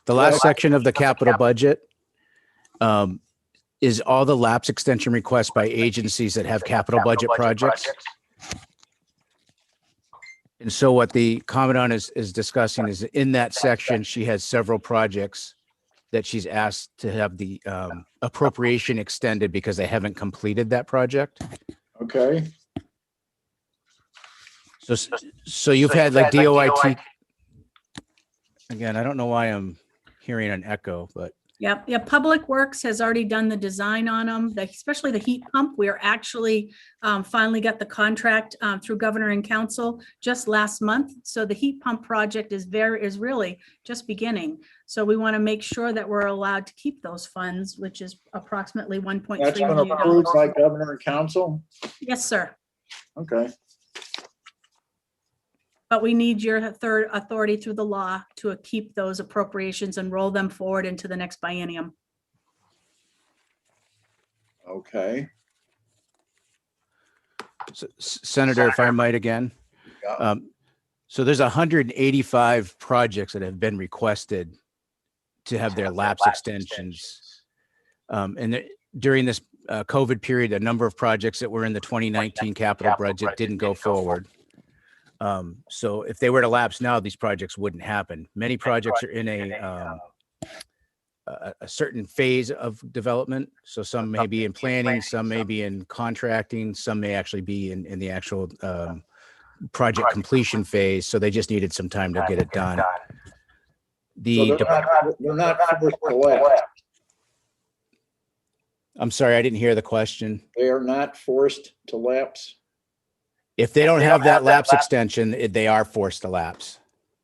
the last section of the capital budget is all the lapse extension requests by agencies that have capital budget projects. And so what the Commandant is discussing is in that section, she has several projects that she's asked to have the appropriation extended because they haven't completed that project. Okay. So you've had like DOIT. Again, I don't know why I'm hearing an echo, but. Yep. Yeah. Public Works has already done the design on them, especially the heat pump. We are actually finally got the contract through Governor and Council just last month. So the heat pump project is really just beginning. So we want to make sure that we're allowed to keep those funds, which is approximately $1.3 That's been million. approved by Governor and Council? Yes, sir. Okay. But we need your third authority through the law to keep those appropriations and roll them forward into the next biennium. Okay. Senator, if I might again. Yeah. So there's 185 projects that have been requested to have their lapse extensions. And during this COVID period, a number of projects that were in the 2019 capital budget didn't go forward. So if they were to lapse now, these projects wouldn't happen. Many projects are in a certain phase of development. So some may be in planning, some may be in contracting, some may actually be in the actual project completion phase. So they just needed some time to get it done. So they're not forced to lapse. I'm sorry, I didn't hear the question. They are not forced to lapse? If they don't have that lapse extension, they are forced to lapse.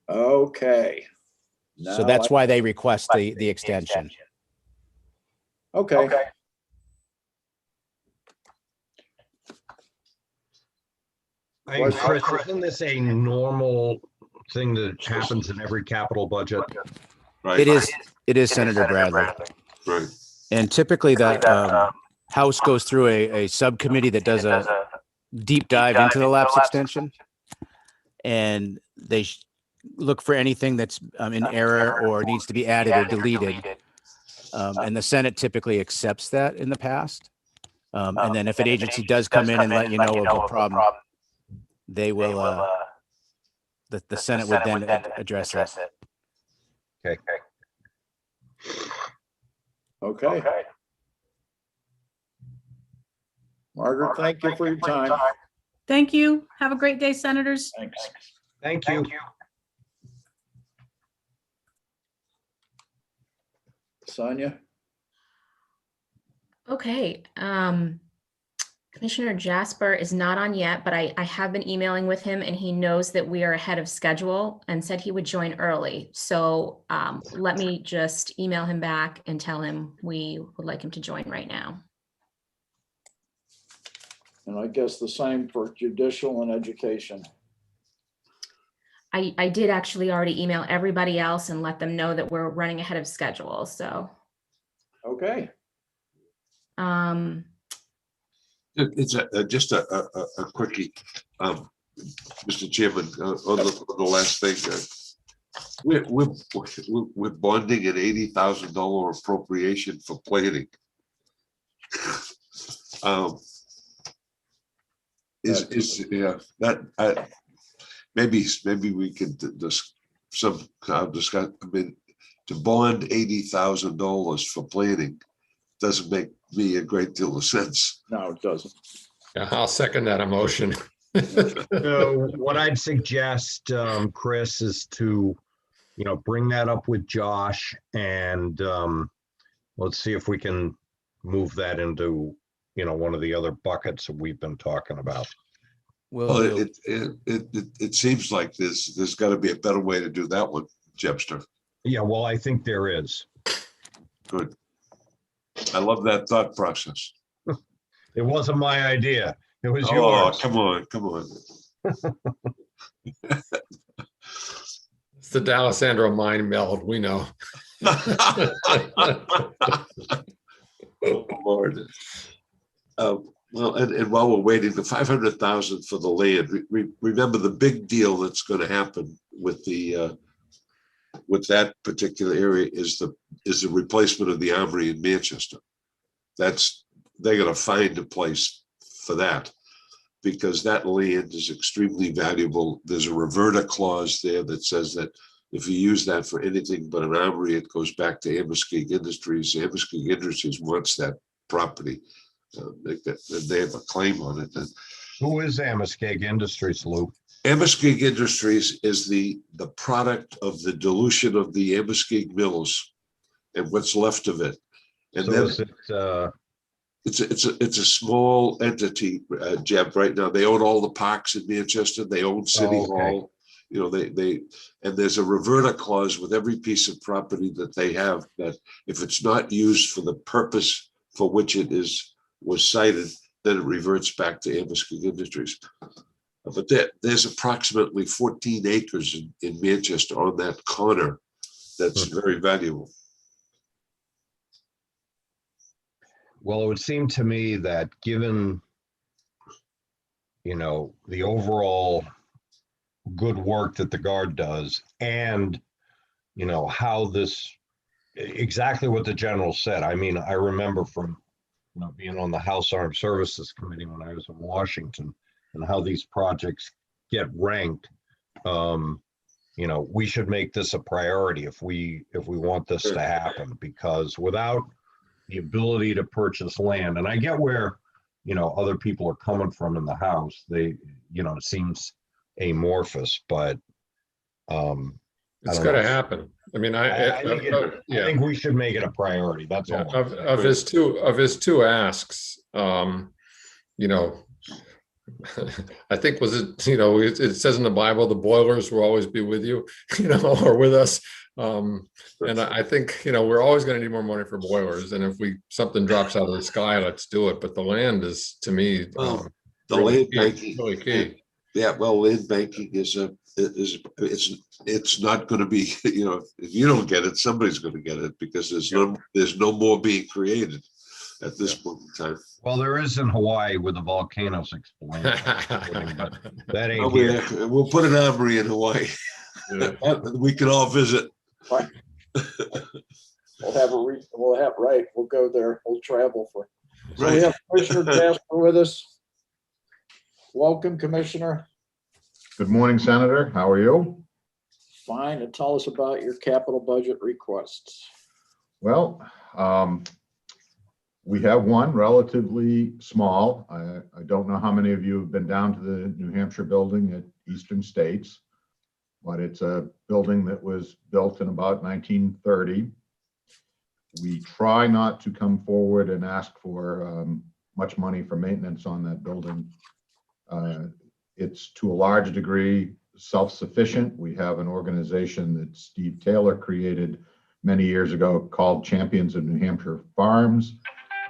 Okay. So that's why they request the extension. Okay. Hey, Chris, isn't this a normal thing that happens in every capital budget? Right. It is Senator Bradley. Right. And typically the House goes through a subcommittee that does a deep dive into the lapse extension. And they look for anything that's in error or needs to be added or deleted. And the Senate typically accepts that in the past. And then if an agency does come in and let you know of a problem, they will, the Senate would then address it. Okay. Okay. Margaret, thank you for your time. Thank you. Have a great day, Senators. Thanks. Thank you. Sonia? Okay, Commissioner Jasper is not on yet, but I have been emailing with him and he knows that we are ahead of schedule and said he would join early. So let me just email him back and tell him we would like him to join right now. And I guess the same for judicial and education. I did actually already email everybody else and let them know that we're running ahead of schedule, so. Okay. It's just a quickie, Mr. Chairman, on the last thing. We're bonding an $80,000 appropriation for planning. Maybe we could discuss, I mean, to bond $80,000 for planning doesn't make me a great deal of sense. No, it doesn't. Yeah, I'll second that emotion. So what I'd suggest, Chris, is to, bring that up with Josh and let's see if we can move that into, one of the other buckets that we've been talking about. Well, it seems like there's got to be a better way to do that one, Jebster. Yeah, well, I think there is. Good. I love that thought process. It wasn't my idea. It was Oh, yours. come on. It's the D'Alessandro mind meld, we know. Oh, Lord. Well, and while we're waiting, the 500,000 for the land, remember the big deal that's going to happen with with that particular area is the replacement of the Armory in Manchester. They're going to find a place for that because that land is extremely valuable. There's a reverter clause there that says that if you use that for anything but an armory, it goes back to Amoskeag Industries. Amoskeag Industries wants that property. They have a claim on it. Who is Amoskeag Industries, Lou? Amoskeag Industries is the product of the dilution of the Amoskeag mills and what's left of it. And So then is it, it's a small entity, Jeb. Right now, they own all the parks in Manchester. They own City Hall. And there's a reverter clause with every piece of property that they have that if it's not used for the purpose for which it was cited, then it reverts back to Amoskeag Industries. But there's approximately 14 acres in Manchester on that corner that's very valuable. well, it would seem to me that given, the overall good work that the Guard does and, how this, exactly what the general said. I mean, I remember from, being on the House Armed Services Committee when I was in Washington and how these projects get ranked. We should make this a priority if we want this to happen, because without the ability to purchase land, and I get where, other people are coming from in the House, it seems amorphous, but It's got to happen. I mean, I think we should make it a priority. That's all. Of his two asks, I think it says in the Bible, the boilers will always be with you, or with us. And I think, we're always going to need more money for boilers. And if something drops out of the sky, let's do it. But the land is, to me, The really land key, banking, really key. yeah, well, land banking it's not going to be, if you don't get it, somebody's going to get it because there's no more being created at this point in time. Well, there is in Hawaii with the volcanoes exploding, but that ain't Oh, here. we'll put an armory in Hawaii. We can all visit. Right. We'll go there. We'll travel for. So we have Commissioner Jasper with us. Welcome, Commissioner. Good morning, Senator. How are you? Fine. And tell us about your capital budget requests. Well, we have one relatively small. I don't know how many of you have been down to the New Hampshire building at Eastern States, but it's a building that was built in about 1930. We try not to come forward and ask for much money for maintenance on that building. It's to a large degree self-sufficient. We have an organization that Steve Taylor created many years ago called Champions of New Hampshire Farms.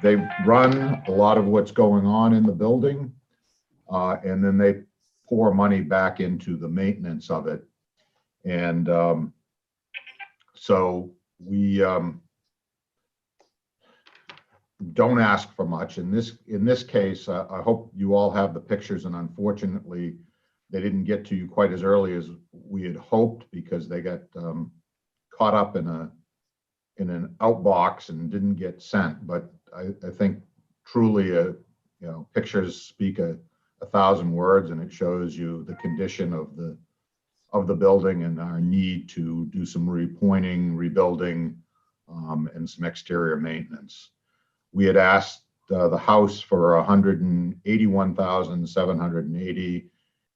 They run a lot of what's going on in the building, and then they pour money back into the maintenance of it. And so we don't ask for much. In this case, I hope you all have the pictures, and unfortunately, they didn't get to you quite as early as we had hoped because they got caught up in an outbox and didn't get sent. But I think truly, pictures speak a 1,000 words, and it shows you the condition of the building and our need to do some repointing, rebuilding, and some exterior maintenance. We had asked the House for $181,780,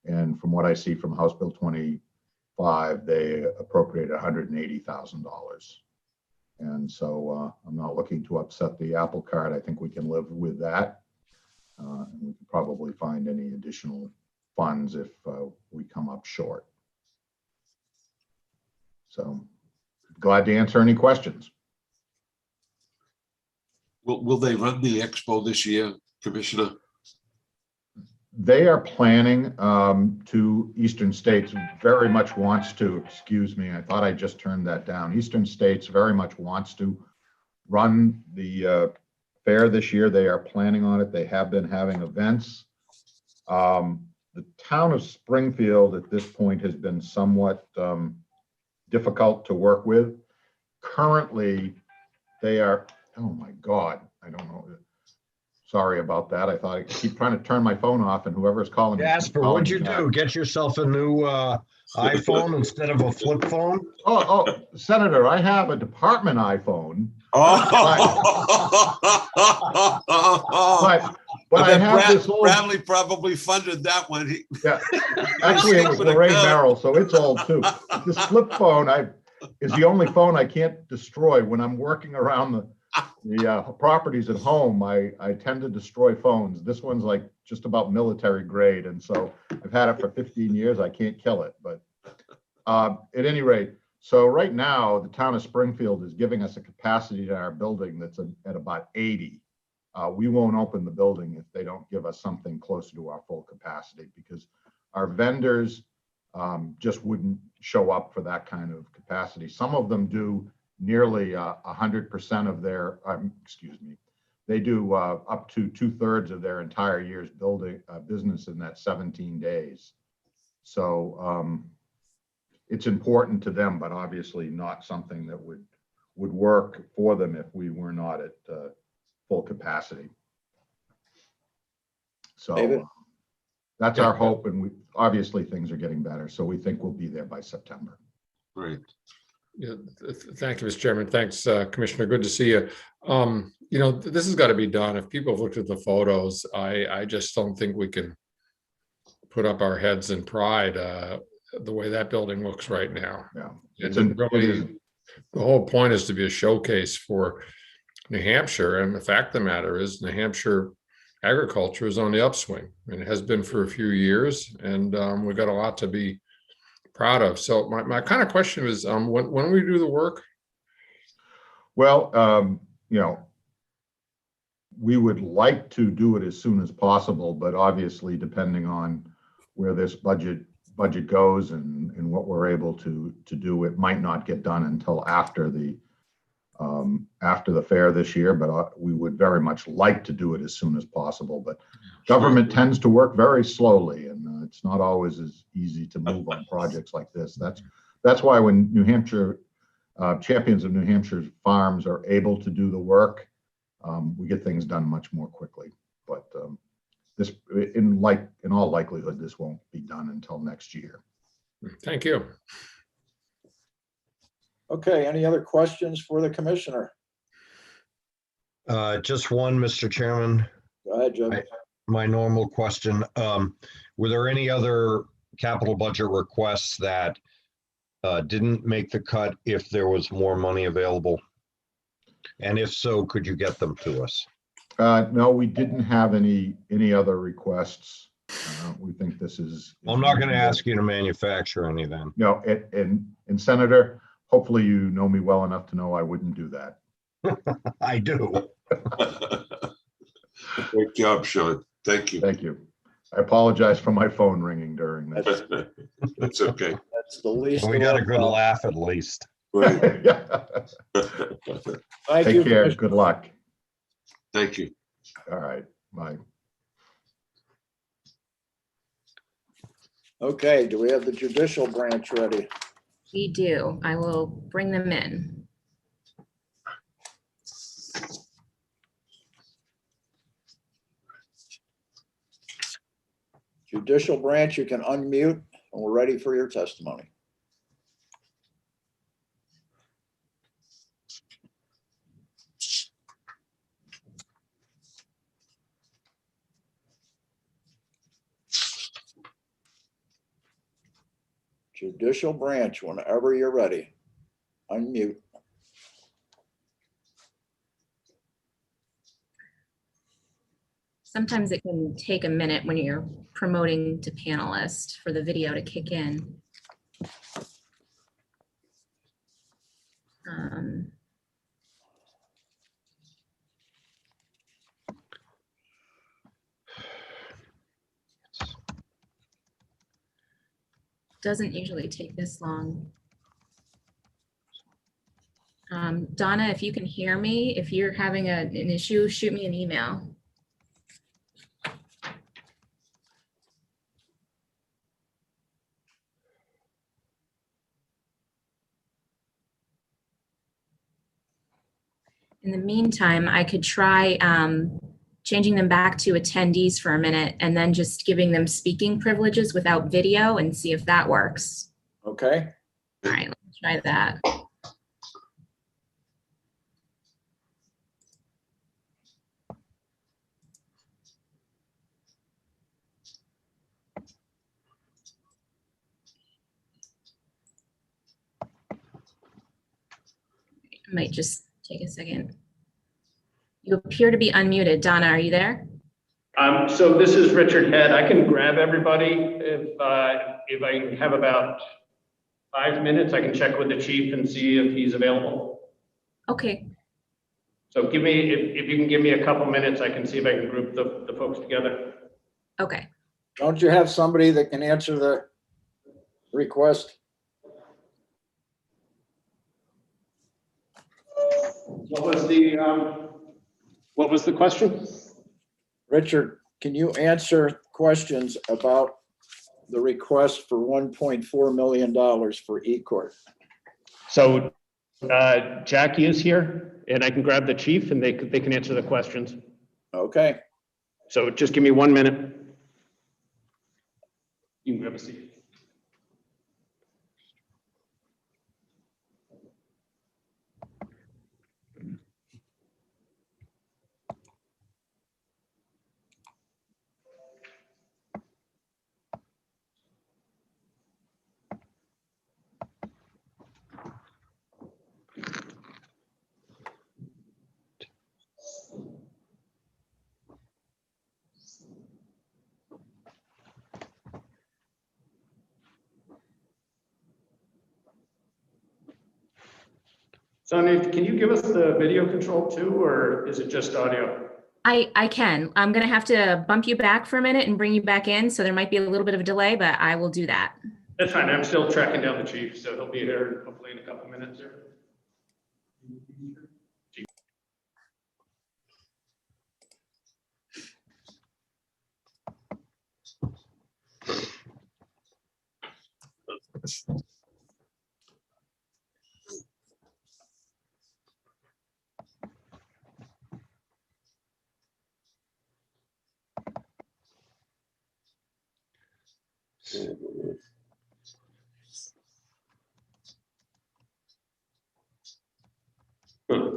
and from what I see from House Bill 25, they appropriated $180,000. And so I'm not looking to upset the apple cart. I think we can live with that. And we can probably find any additional funds if we come up short. So glad to answer any questions. Will they run the expo this year, Commissioner? They are planning to. Eastern States very much wants to, excuse me, I thought I just turned that down. Eastern States very much wants to run the fair this year. They are planning on it. They have been having events. The town of Springfield at this point has been somewhat difficult to work with. Currently, they are, oh my God, I don't know. Sorry about that. I thought I keep trying to turn my phone off, and whoever's calling me. Jasper, what'd you do? Get yourself a new iPhone instead of a flip phone? Oh, Senator, I have a department iPhone. But I have this old. Bradley probably funded that one. Yeah, actually, it was Lorraine Merrill, so it's old too. This flip phone is the only phone I can't destroy when I'm working around the properties at home. I tend to destroy phones. This one's like just about military grade, and so I've had it for 15 years. I can't kill it, but at any rate, so right now the town of Springfield is giving us a capacity to our building that's at about 80. We won't open the building if they don't give us something closer to our full capacity, because our vendors just wouldn't show up for that kind of capacity. Some of them do nearly 100% of their, they do up to 2/3 of their entire year's building business in that 17 days. So it's important to them, but obviously not something that would work for them if we were not at full capacity. So David? That's our hope, and obviously things are getting better. So we think we'll be there by September. Great. Yeah, thank you, Mr. Chairman. Thanks, Commissioner. Good to see you. This has got to be done. If people have looked at the photos, I just don't think we can put up our heads in pride the way that building looks right now. Yeah, And really, the whole point is to be a showcase for New Hampshire. And the fact of the matter is, New Hampshire agriculture is on the upswing, and it has been for a few years. And we've got a lot to be proud of. So my kind of question is, when we do the work? Well, we would like to do it as soon as possible, but obviously depending on where this budget goes and what we're able to do, it might not get done until after the fair this year, but we would very much like to do it as soon as possible. But government tends to work very slowly, and it's not always as easy to move on projects like this. That's why when New Hampshire Champions of New Hampshire Farms are able to do the work, we get things done much more quickly. But this, in all likelihood, this won't be done until next year. Thank you. Okay, any other questions for the commissioner? Just one, Mr. Chairman. Go ahead, Joe. My normal question. Were there any other capital budget requests that didn't make the cut if there was more money available? And if so, could you get them to us? No, we didn't have any other requests. We think this is. I'm not going to ask you to manufacture any then. No, and Senator, hopefully you know me well enough to know I wouldn't do that. I do. Great job, Sean. Thank you. Thank you. I apologize for my phone ringing during this. That's okay. That's the least. We of got our a good problems. laugh at least. Right. Yeah. Thank Take you. care. Commissioner. Good luck. Thank you. All right. Bye. Okay, do we have the judicial branch ready? We do. I will bring them in. Judicial branch, you can unmute and we're ready for your testimony. Judicial branch, whenever you're ready, unmute. Sometimes it can take a minute when you're promoting to panelist for the video to kick in. Doesn't usually take this long. Donna, if you can hear me, if you're having an issue, shoot me an email. In the meantime, I could try changing them back to attendees for a minute and then just giving them speaking privileges without video and see if that works. Okay, All right, let's try that. I might just take a second. You appear to be unmuted. Donna, are you there? So this is Richard Head. I can grab everybody if I have about 5 minutes. I can check with the chief and see if he's available. Okay. So give me, if you can give me a couple minutes, I can see if I can group the folks together. Okay. don't you have somebody that can answer the request? What was the question? Richard, can you answer questions about the request for $1.4 million for eCourt? So Jackie is here and I can grab the chief and they can answer the questions. Okay, So just give me 1 minute. You can grab a seat. Sonia, can you give us the video control too, or is it just audio? I can. I'm going to have to bump you back for a minute and bring you back in. So there might be a little bit of a delay, but I will do that. That's fine. I'm still tracking down the chief, so he'll be here hopefully in a couple minutes here.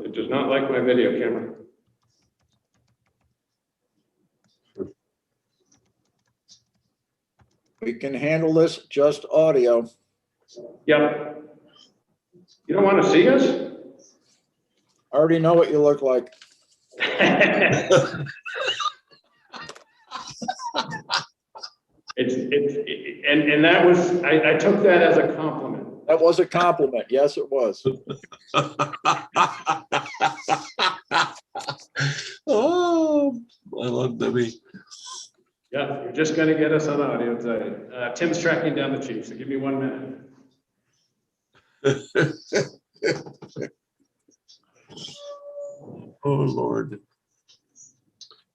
It does not like my video camera. we can handle this just audio. Yep. You don't want to see us? I already know what you look like. And that was, I took that as a compliment. That was a compliment. Yes, it was. Oh, I love Debbie. Yeah, you're just gonna get us on audio today. Tim's tracking down the chief, so give me 1 minute. Oh, Lord.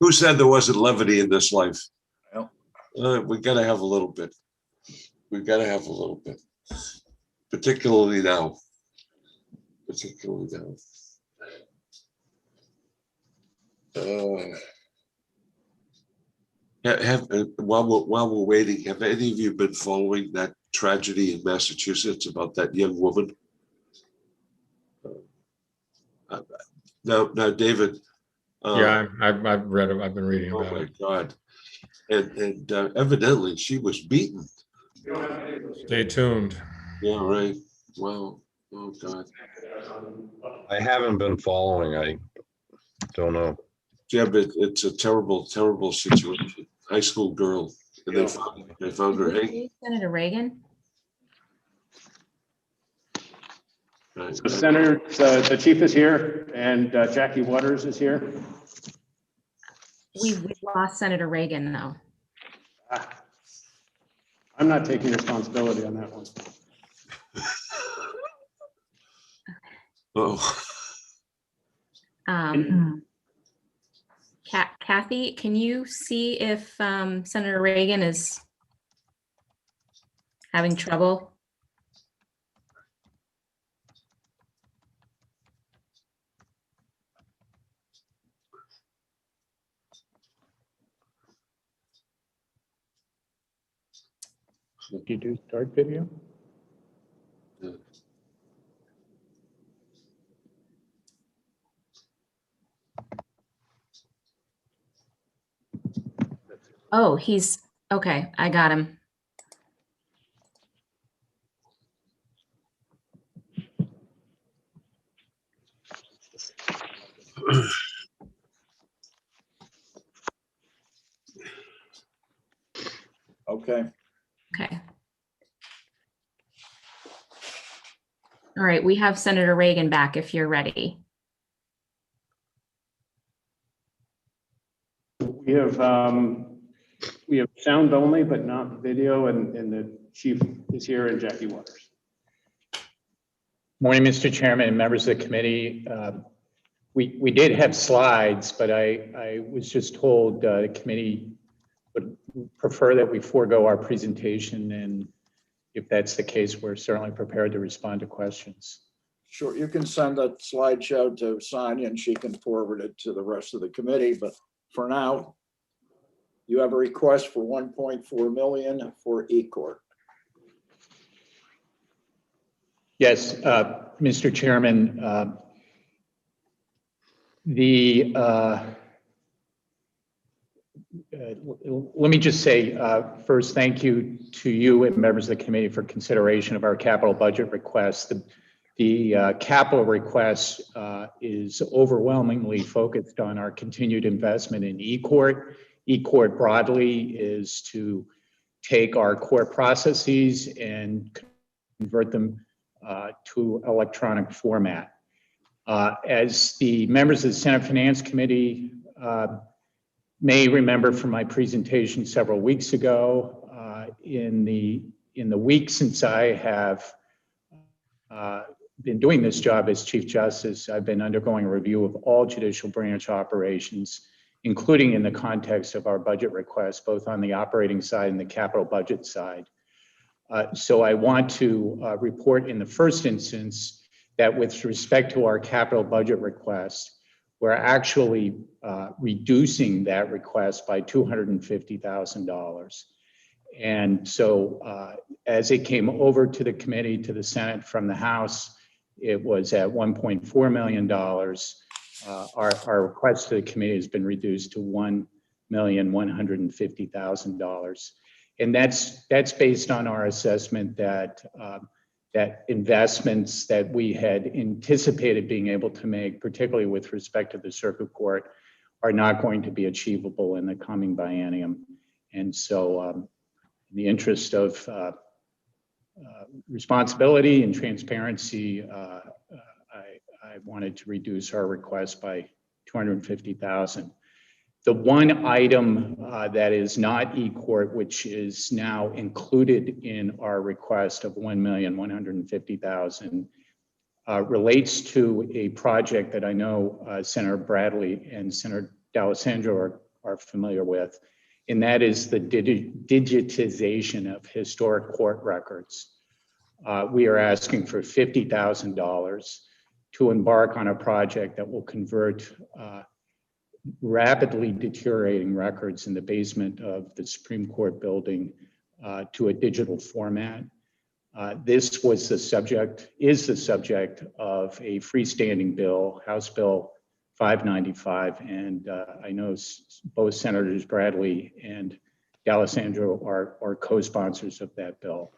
Who said there wasn't levity in this life? We gotta have a little bit. We gotta have a little bit, particularly now. Particularly now. While we're waiting, have any of you been following that tragedy in Massachusetts about that young woman? Now, David. Yeah, I've read it. I've been reading Oh about my it. God. And evidently she was beaten. Stay tuned. Yeah, right. Wow. Oh, God. I haven't been following. I don't know. Yeah, but it's a terrible, terrible situation. High school girl. And they found her hanging. Senator Reagan? Right. So Senator, the chief is here and Jackie Waters is here. We lost Senator Reagan, though. I'm not taking responsibility on that one. Oh, Kathy, can you see if Senator Reagan is having trouble? Did you do start video? Oh, he's, okay, I got him. Okay. Okay. All right, we have Senator Reagan back if you're ready. We have sound only, but not video, and the chief is here and Jackie Waters. Morning, Mr. Chairman and members of the committee. We did have slides, but I was just told the committee would prefer that we forego our presentation, and if that's the case, we're certainly prepared to respond to questions. Sure, you can send that slideshow to Sonia and she can forward it to the rest of the committee, but for now, you have a request for 1.4 million for eCourt. Yes, Mr. Chairman, let me just say first, thank you to you and members of the committee for consideration of our capital budget request. The capital request is overwhelmingly focused on our continued investment in eCourt. eCourt broadly is to take our core processes and convert them to electronic format. As the members of the Senate Finance Committee may remember from my presentation several weeks ago, in the week since I have been doing this job as Chief Justice, I've been undergoing a review of all judicial branch operations, including in the context of our budget requests, both on the operating side and the capital budget side. So I want to report in the first instance that with respect to our capital budget request, we're actually reducing that request by $250,000. And so as it came over to the committee, to the Senate from the House, it was at $1.4 million. Our request to the committee has been reduced to $1,150,000. And that's based on our assessment that that investments that we had anticipated being able to make, particularly with respect to the circuit court, are not going to be achievable in the coming biennium. And so in the interest of responsibility and transparency, I wanted to reduce our request by $250,000. The one item that is not E-Court, which is now included in our request of $1,150,000, relates to a project that I know Senator Bradley and Senator D'Alessandro are familiar with, and that is the digitization of historic court records. We are asking for $50,000 to embark on a project that will convert rapidly deteriorating records in the basement of the Supreme Court building to a digital format. This was the subject, is the subject of a freestanding bill, House Bill 595, and I know both Senators Bradley and D'Alessandro are co-sponsors of that bill.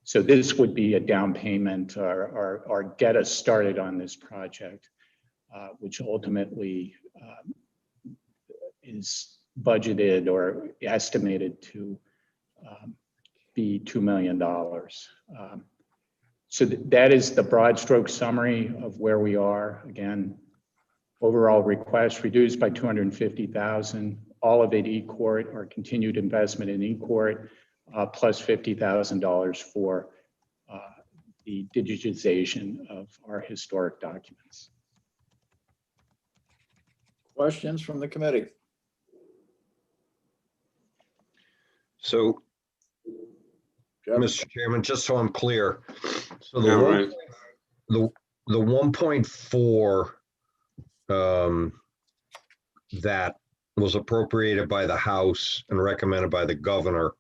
So this would be a down payment or get us started on this project, which ultimately is budgeted or estimated to be $2 million. So that is the broad stroke summary of where we are. Again, overall request reduced by $250,000, all of it E-Court or continued investment in E-Court, plus $50,000 for the digitization of our historic documents. Questions from the committee? So, Jeff? Mr. Chairman, just so I'm clear, so Yeah, right. the 1.4 that was appropriated by the House and recommended by the governor,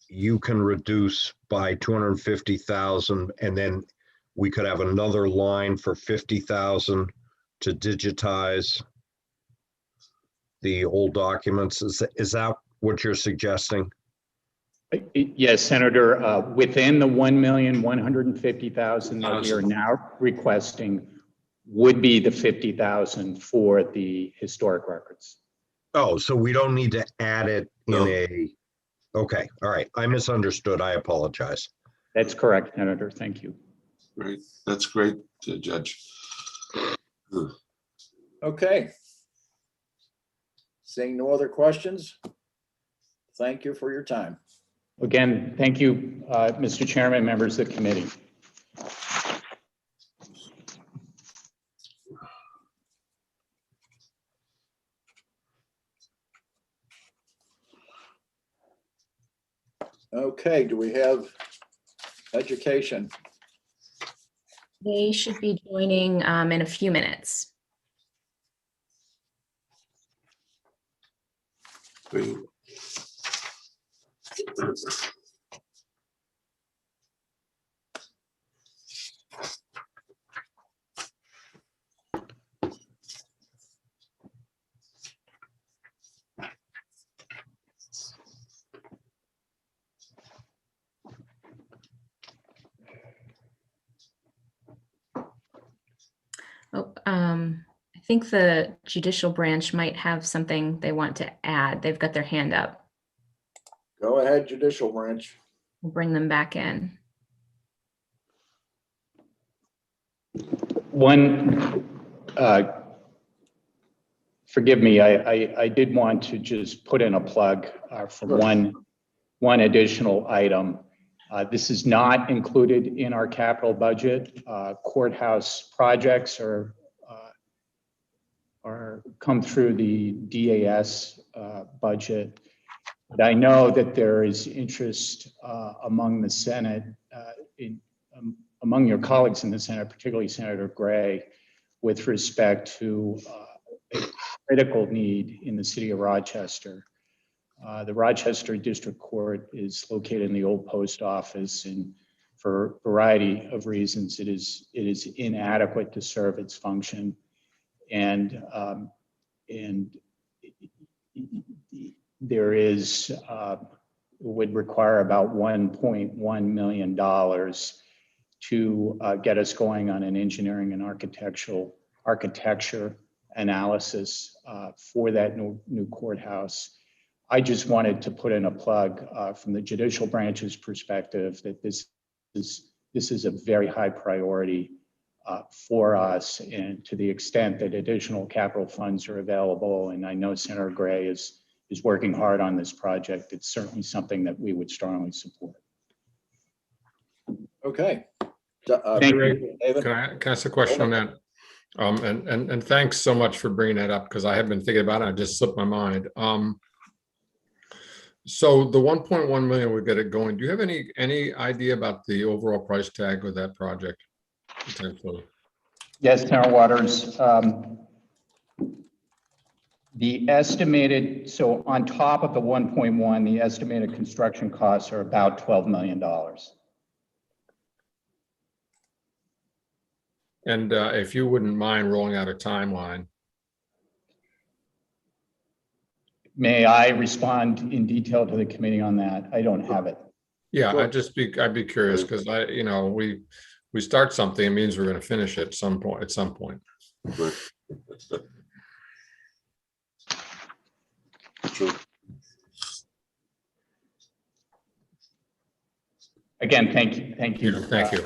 you can reduce by 250,000, and then we could have another line for 50,000 to digitize the old documents. Is that what you're suggesting? Yes, Senator, within the $1,150,000 that we are now requesting would be the 50,000 for the historic records. Oh, so we don't need to add it in No. Okay, all right. I misunderstood. I apologize. That's correct, Senator. Thank you. Right, that's great, Judge. Okay. Seeing no other questions, thank you for your time. Again, thank you, Mr. Chairman, members of the committee. Okay, do we have education? They should be joining in a few minutes. Great. Oh, I think the judicial branch might have something they want to add. They've got their hand up. Go ahead, judicial branch. We'll bring them back in. Forgive me, I did want to just put in a plug for one additional item. This is not included in our capital budget. Courthouse projects are come through the DAS budget. But I know that there is interest among the Senate, among your colleagues in the Senate, particularly Senator Gray, with respect to a critical need in the city of Rochester. The Rochester District Court is located in the old post office, and for a variety of reasons, it is inadequate to serve its function. And there is, would require about $1.1 million to get us going on an engineering and architecture analysis for that new courthouse. I just wanted to put in a plug from the judicial branch's perspective that this is a very high priority for us, and to the extent that additional capital funds are available, and I know Senator Gray is working hard on this project, it's certainly something that we would strongly support. Okay. Thank you. David? Can I ask a question on that? And thanks so much for bringing that up, because I had been thinking about it. I just slipped my mind. So the 1.1 million would get it going. Do you have any idea about the overall price tag of that project potentially? Yes, Senator Waters. The estimated, so on top of the 1.1, the estimated construction costs are about $12 million. And if you wouldn't mind rolling out a timeline. May I respond in detail to the committee on that? I don't have it. Yeah, Sure. I'd be curious, because we start something, it means we're going to finish it at some point. True. Again, thank you. Thank you. Thank you.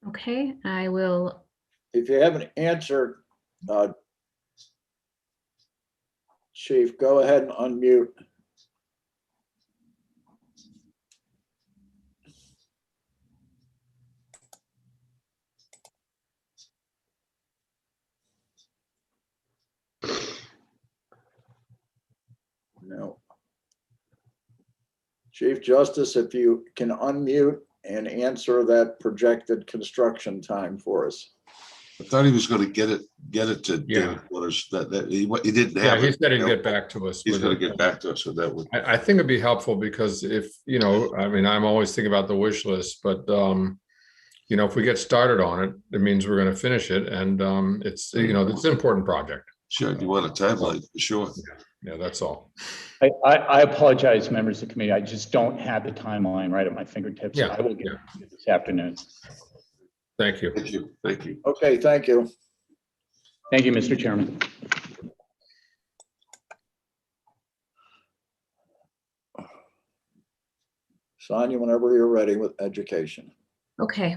Okay, I will. If you have an answer, Chief, go ahead and unmute. No. Chief Justice, if you can unmute and answer that projected construction time for us. I thought he was going to get it to Yeah. David Waters, that he didn't Yeah, have he it. said he'd you know. get back to us. He's with going to it. get back to us, so that would. I think it'd be helpful, because if, I mean, I'm always thinking about the wish list, but, if we get started on it, it means we're going to finish it. And it's an important project. Sure, you want a timeline, for sure. Yeah, that's all. I apologize, members of the committee. I just don't have the timeline right at my fingertips. Yeah, I will get it this afternoon. Thank you. Thank you, thank you. Okay, thank you. Thank you, Mr. Chairman. Sonia, whenever you're ready with education. Okay.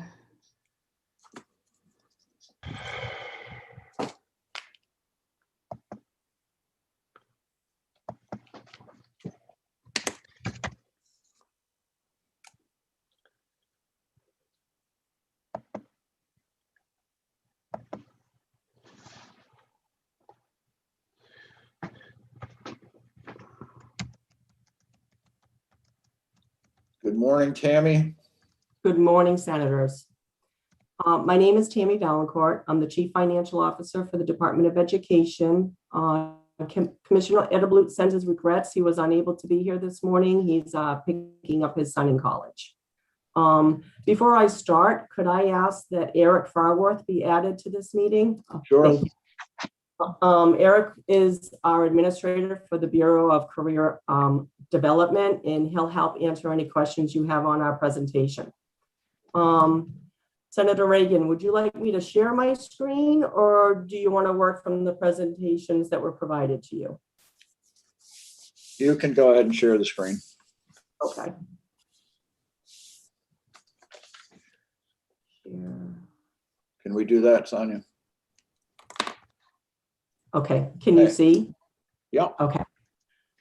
Good morning, Tammy. Good morning, Senators. My name is Tammy Valancourt. I'm the Chief Financial Officer for the Department of Education. Commissioner Edelblut sends his regrets. He was unable to be here this morning. He's picking up his son in college. Before I start, could I ask that Eric Farworth be added to this meeting? Sure. Thank you. Eric is our administrator for the Bureau of Career Development, and he'll help answer any questions you have on our presentation. Senator Reagan, would you like me to share my screen, or do you want to work from the presentations that were provided to you? You can go ahead and share the screen. Okay. Share. Can we do that, Sonia? Okay, can you see? Yeah. Okay.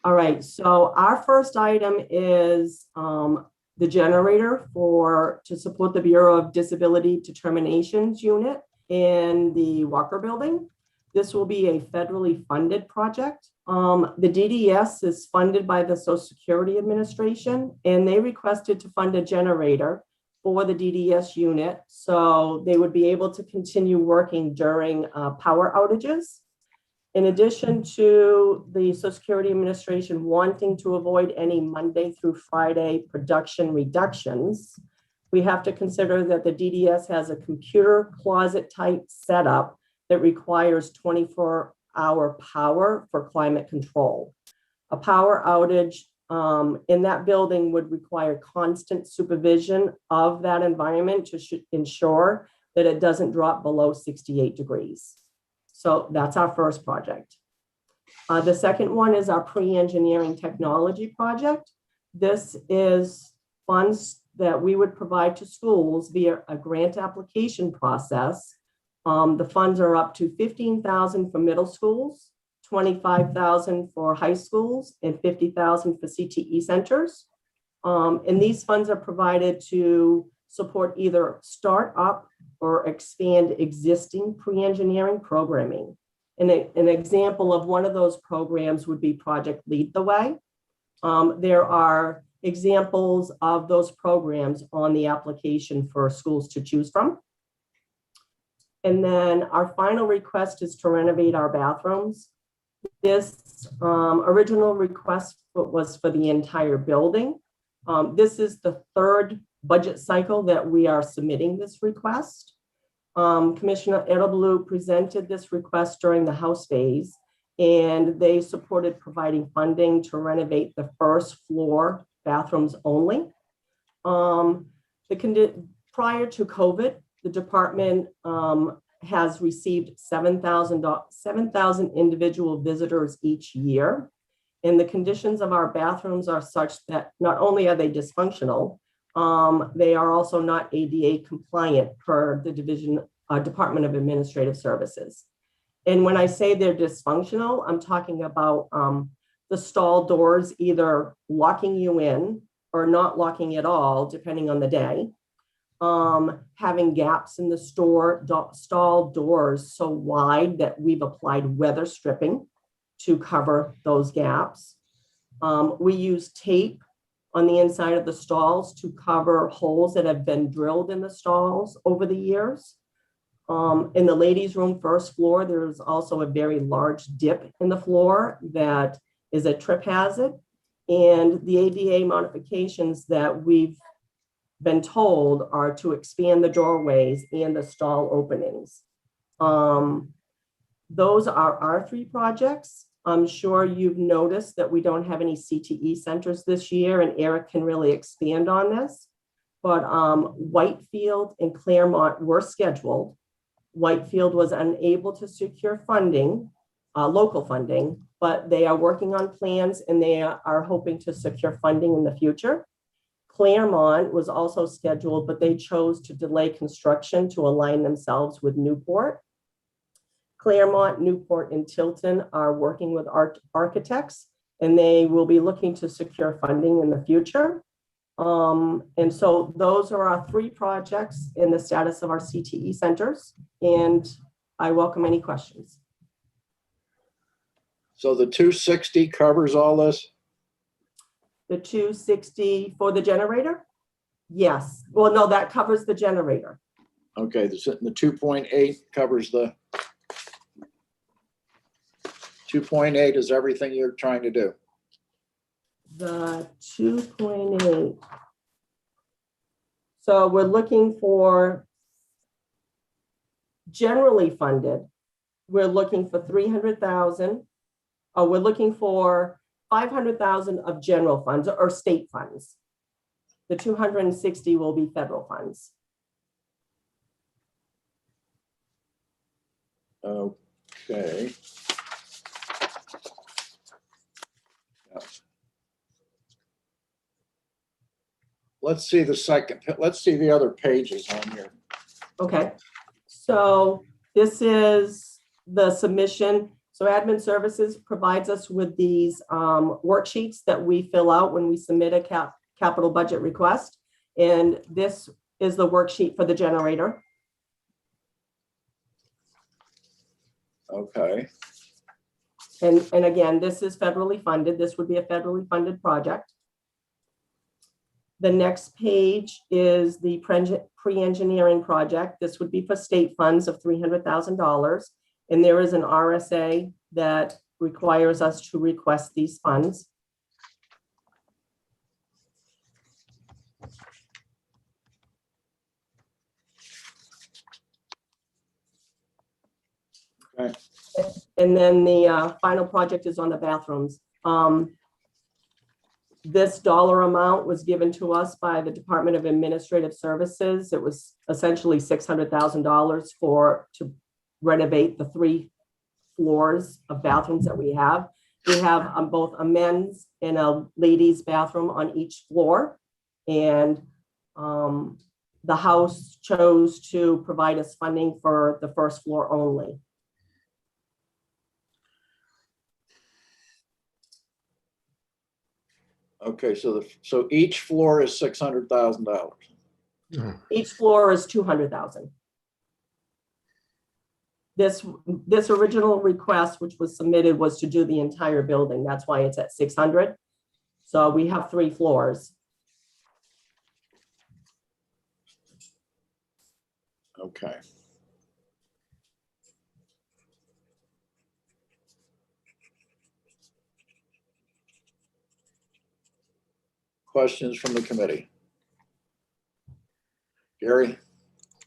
All right, so our first item is the generator to support the Bureau of Disability Determinations Unit in the Walker Building. This will be a federally funded project. The DDS is funded by the Social Security Administration, and they requested to fund a generator for the DDS unit, so they would be able to continue working during power outages. In addition to the Social Security Administration wanting to avoid any Monday through Friday production reductions, we have to consider that the DDS has a computer closet type setup that requires 24-hour power for climate control. A power outage in that building would require constant supervision of that environment to ensure that it doesn't drop below 68 degrees. So that's our first project. The second one is our pre-engineering technology project. This is funds that we would provide to schools via a grant application process. The funds are up to $15,000 for middle schools, $25,000 for high schools, and $50,000 for CTE centers. And these funds are provided to support either start up or expand existing pre-engineering programming. And an example of one of those programs would be Project Lead the Way. There are examples of those programs on the application for schools to choose from. And then our final request is to renovate our bathrooms. This original request was for the entire building. This is the third budget cycle that we are submitting this request. Commissioner Edelblut presented this request during the House phase, and they supported providing funding to renovate the first floor bathrooms only. Prior to COVID, the department has received 7,000 individual visitors each year. And the conditions of our bathrooms are such that not only are they dysfunctional, they are also not ADA compliant per the Department of Administrative Services. And when I say they're dysfunctional, I'm talking about the stall doors either locking you in or not locking at all, depending on the day. Having gaps in the stall doors so wide that we've applied weather stripping to cover those gaps. We use tape on the inside of the stalls to cover holes that have been drilled in the stalls over the years. In the ladies' room first floor, there's also a very large dip in the floor that is a trip hazard. And the ADA modifications that we've been told are to expand the doorways and the stall openings. Those are our three projects. I'm sure you've noticed that we don't have any CTE centers this year, and Eric can really expand on this. But Whitefield and Claremont were scheduled. Whitefield was unable to secure funding, local funding, but they are working on plans and they are hoping to secure funding in the future. Claremont was also scheduled, but they chose to delay construction to align themselves with Newport. Claremont, Newport, and Tilton are working with architects, and they will be looking to secure funding in the future. And so those are our three projects in the status of our CTE centers, and I welcome any questions. So the 260 covers all this? The 260 for the generator? Yes. Well, no, that covers the generator. Okay, the 2.8 covers the 2.8 is everything you're trying to do. The 2.8. So we're looking for generally funded. We're looking for 300,000. We're looking for 500,000 of general funds or state funds. The 260 will be federal funds. Okay. Let's see let's see the other pages on here. Okay, so this is the submission. So Admin Services provides us with these worksheets that we fill out when we submit a capital budget request. And this is the worksheet for the generator. Okay. And again, this is federally funded. This would be a federally funded project. The next page is the pre-engineering project. This would be for state funds of $300,000. And there is an RSA that requires us to request these funds. Okay. And then the final project is on the bathrooms. This dollar amount was given to us by the Department of Administrative Services. It was essentially $600,000 to renovate the 3 floors of bathrooms that we have. We have both a men's and a ladies' bathroom on each floor. And the House chose to provide us funding for the first floor only. Okay, so each floor is $600,000. Each floor is 200,000. This original request, which was submitted, was to do the entire building. That's why it's at 600. So we have 3 floors. Okay. Questions from the committee? Gary?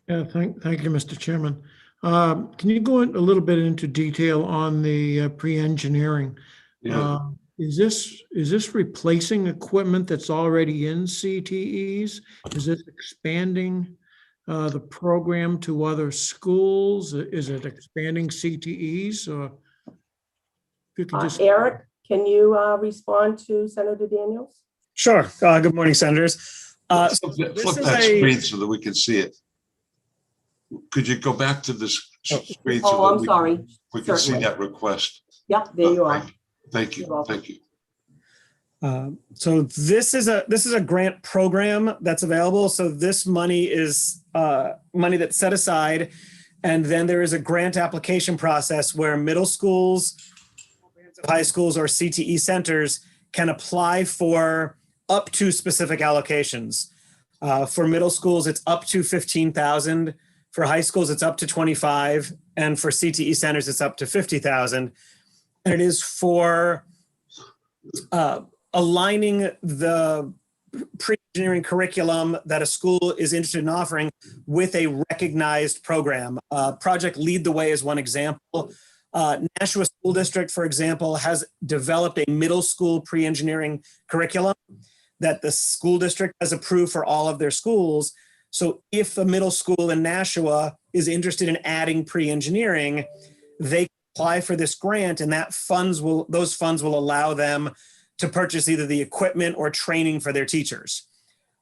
Yeah, thank you, Mr. Chairman. Can you go a little bit into detail on the pre-engineering? Yeah. Is this replacing equipment that's already in CTEs? Is it expanding the program to other schools? Is it expanding CTEs? Or if you could just Eric, can you respond to Senator Daniels? Sure. Good morning, Senators. Flip this is that a- screen so that we can see it. Could you go back to this screen? Oh, so that I'm sorry. We can see Certainly. that request. Yep, there you are. Thank you, You're welcome. thank you. So this is a grant program that's available. So this money is money that's set aside, and then there is a grant application process where middle schools, high schools, or CTE centers can apply for up to specific allocations. For middle schools, it's up to 15,000. For high schools, it's up to 25, and for CTE centers, it's up to 50,000. And it is for aligning the pre-engineering curriculum that a school is interested in offering with a recognized program. Project Lead the Way is one example. Nashua School District, for example, has developed a middle school pre-engineering curriculum that the school district has approved for all of their schools. So if a middle school in Nashua is interested in adding pre-engineering, they apply for this grant, and those funds will allow them to purchase either the equipment or training for their teachers.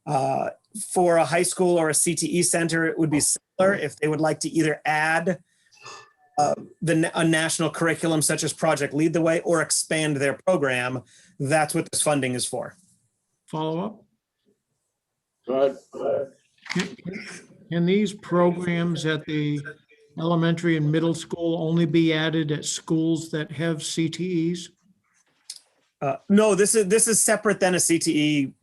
For a high school or a CTE center, it would be similar if they would like to either add a national curriculum such as Project Lead the Way or expand their program. That's what this funding is for. follow up? Go ahead. Can these programs at the elementary and middle school only be added at schools that have CTEs? No, this is separate than CTE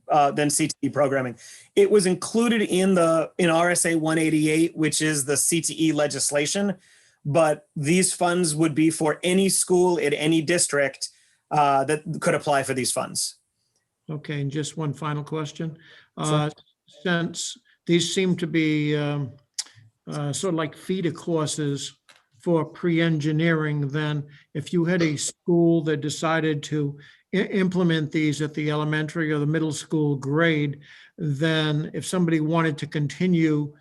programming. It was included in RSA 188, which is the CTE legislation, but these funds would be for any school in any district that could apply for these funds. Okay, and just one final question. Sure. Since these seem to be sort of like feeder courses for pre-engineering, then if you had a school that decided to implement these at the elementary or the middle school grade, then if somebody wanted to continue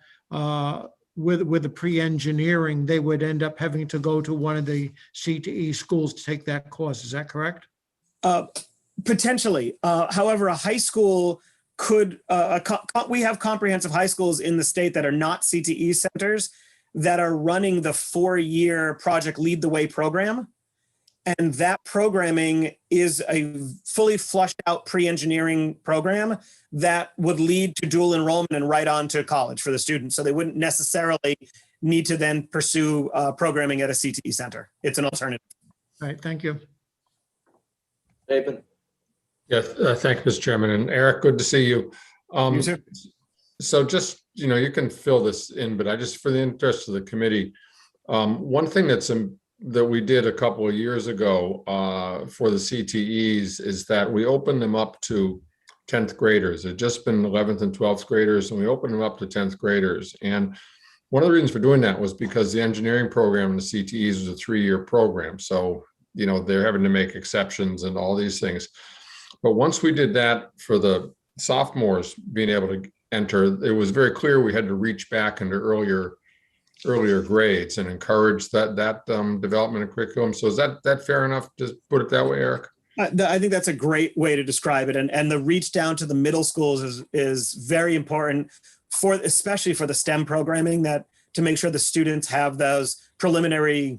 with the pre-engineering, they would end up having to go to one of the CTE schools to take that course. Is that correct? Potentially. However, a high school could, we have comprehensive high schools in the state that are not CTE centers that are running the 4-year Project Lead the Way program. And that programming is a fully flushed out pre-engineering program that would lead to dual enrollment and right on to college for the students. So they wouldn't necessarily need to then pursue programming at a CTE center. It's an alternative. All right, thank you. David? Yes, thank you, Mr. Chairman. And Eric, good to see you. You too. So just, you can fill this in, but for the interest of the committee, one thing that we did a couple of years ago for the CTEs is that we opened them up to 10th graders. It had just been 11th and 12th graders, and we opened them up to 10th graders. And one of the reasons for doing that was because the engineering program in the CTEs was a 3-year program. So they're having to make exceptions and all these things. But once we did that for the sophomores being able to enter, it was very clear we had to reach back into earlier grades and encourage that development of curriculum. So is that fair enough to put it that way, Eric? I think that's a great way to describe it. And the reach down to the middle schools is very important especially for the STEM programming, to make sure the students have those preliminary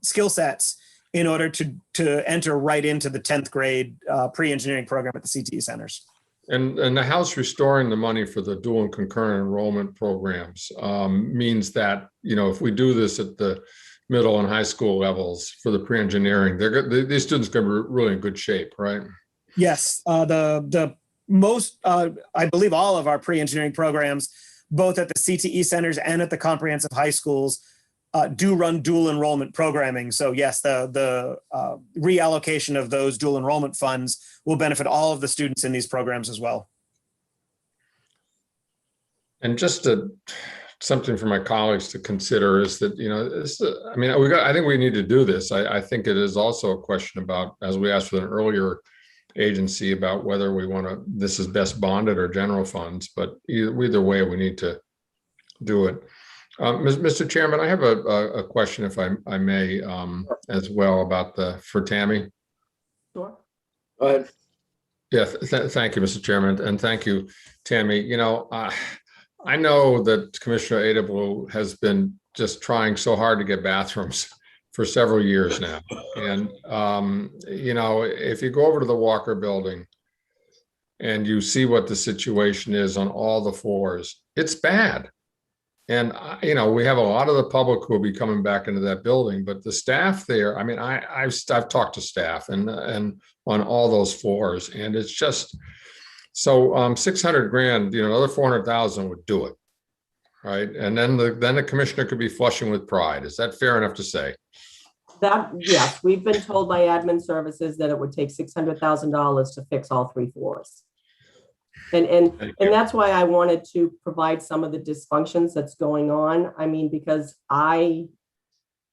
skill sets in order to enter right into the 10th grade pre-engineering program at the CTE centers. And the House restoring the money for the dual and concurrent enrollment programs means that, if we do this at the middle and high school levels for the pre-engineering, these students are going to be really in good shape, right? Yes, the most, I believe all of our pre-engineering programs, both at the CTE centers and at the comprehensive high schools, do run dual enrollment programming. So yes, the reallocation of those dual enrollment funds will benefit all of the students in these programs as well. And just something for my colleagues to consider is that, I think we need to do this. I think it is also a question about, as we asked with an earlier agency, about whether we want to, this is best bonded or general funds, but either way, we need to do it. Mr. Chairman, I have a question, if I may, as well, for Tammy. Sure. Go ahead. Yeah, thank you, Mr. Chairman, and thank you, Tammy. I know that Commissioner Adebo has been just trying so hard to get bathrooms for several years now. And, if you go over to the Walker Building and you see what the situation is on all the floors, it's bad. And, we have a lot of the public who will be coming back into that building, but the staff there, I've talked to staff and on all those floors, and it's just, so 600 grand, another 400,000 would do it. Right. And then the commissioner could be flushing with pride. Is that fair enough to say? Yes, we've been told by admin services that it would take $600,000 to fix all 3 floors. And that's why I wanted to provide some of the dysfunctions that's going on. Because I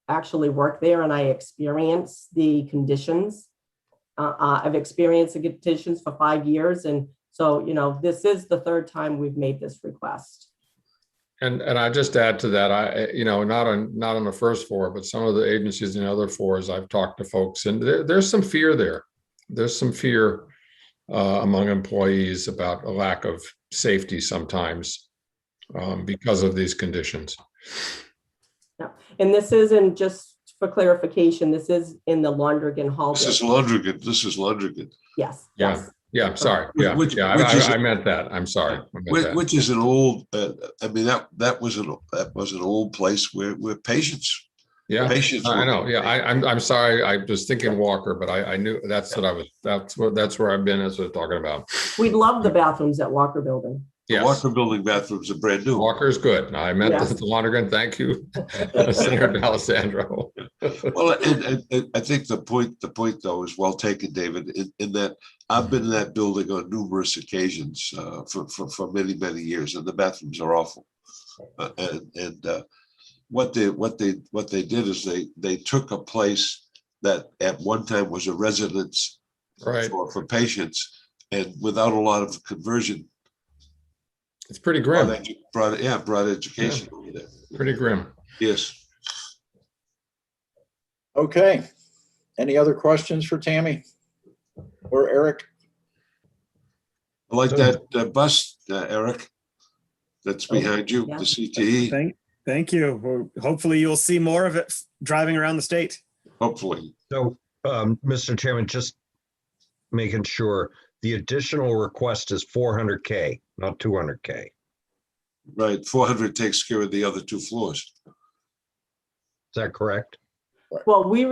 actually work there and I experience the conditions. I've experienced the conditions for 5 years. And so, this is the 3rd time we've made this request. And I just add to that, not on the first floor, but some of the agencies in other floors, I've talked to folks, and there's some fear there. There's some fear among employees about a lack of safety sometimes because of these conditions. Yeah. And this isn't, just for clarification, this is in the Londrigan Hall. This is Londrigan. Yes. Yeah. Yes. Yeah, sorry. Yeah, I meant that. I'm sorry. Which is an old, that was an old place where patients. Yeah, patients. I know. Yeah, I'm sorry. I was thinking Walker, but I knew that's where I've been, as we're talking about. We love the bathrooms at Walker Building. Yes. Walker Building bathrooms are brand new. Walker's good. I meant Yes. the Lonergan. Thank you, Senator D'Alessandro. Well, and I think the point though is well taken, David, in that I've been in that building on numerous occasions for many years, and the bathrooms are awful. What they did is they took a place that at one time was a residence Right. for patients, and without a lot of conversion, It's pretty grim. brought education over there. Pretty grim. Yes. Okay. Any other questions for Tammy or Eric? I like that bus, Eric, that's behind you, Yeah. the CTE, Thank you. Well, hopefully you'll see more of it driving around the state. hopefully. So, Mr. Chairman, just making sure the additional request is 400K, not 200K. Right, 400 takes care of the other 2 floors. Is that correct? Well, we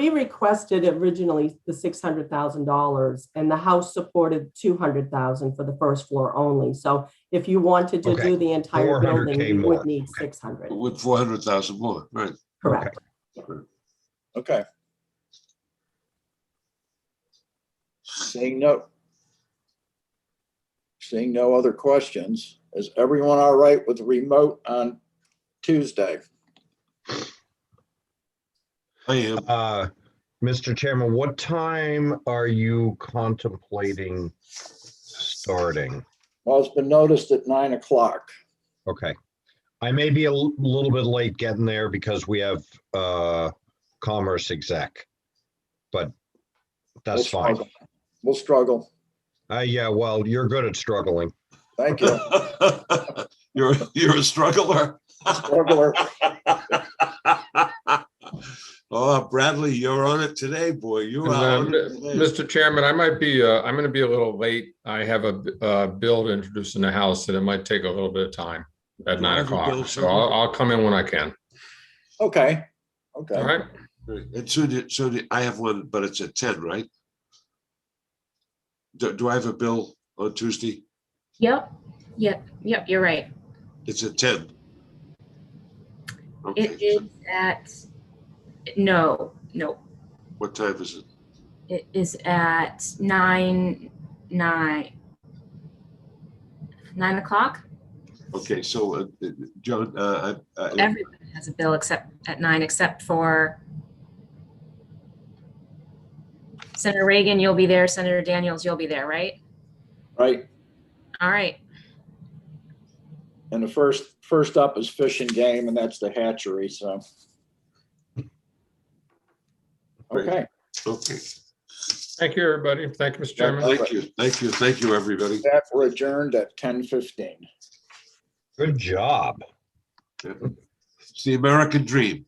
requested originally the $600,000, and the House supported $200,000 for the first floor only. So if you wanted to Okay. do the entire 400K building, you more. would need Okay. 600. With 400,000 more, right? Correct. Okay. Seeing no other questions, is everyone all right with the remote on Tuesday? I am. Mr. Chairman, what time are you contemplating starting? Well, it's been noticed at 9 o'clock. Okay. I may be a little bit late getting there because we have commerce exec, but that's fine. We'll struggle. Yeah, well, you're good at struggling. Thank you. You're a struggler. Struggler. Oh, Bradley, you're on it today, boy. You And, are on it today. Mr. Chairman, I'm going to be a little late. I have a bill to introduce in the House and it might take a little bit of time at You 9 have a bill, o'clock. So sir? I'll come in when I can. Okay. Okay. All right. And so I have one, but it's at 10, right? Do I have a bill on Tuesday? Yep, you're right. It's at 10. Okay. It is at, no, What time is it? it is at 9 o'clock. Okay, so John, Everybody has a bill except at 9, except for Senator Reagan, you'll be there. Senator Daniels, you'll be there, right? Right. All right. And the first up is Fish and Game, and that's the hatchery, so. Okay. okay. Thank you, everybody. Thank you, Mr. Chairman. Thank you, everybody. That we're adjourned at 10:15. Good job. It's the American dream.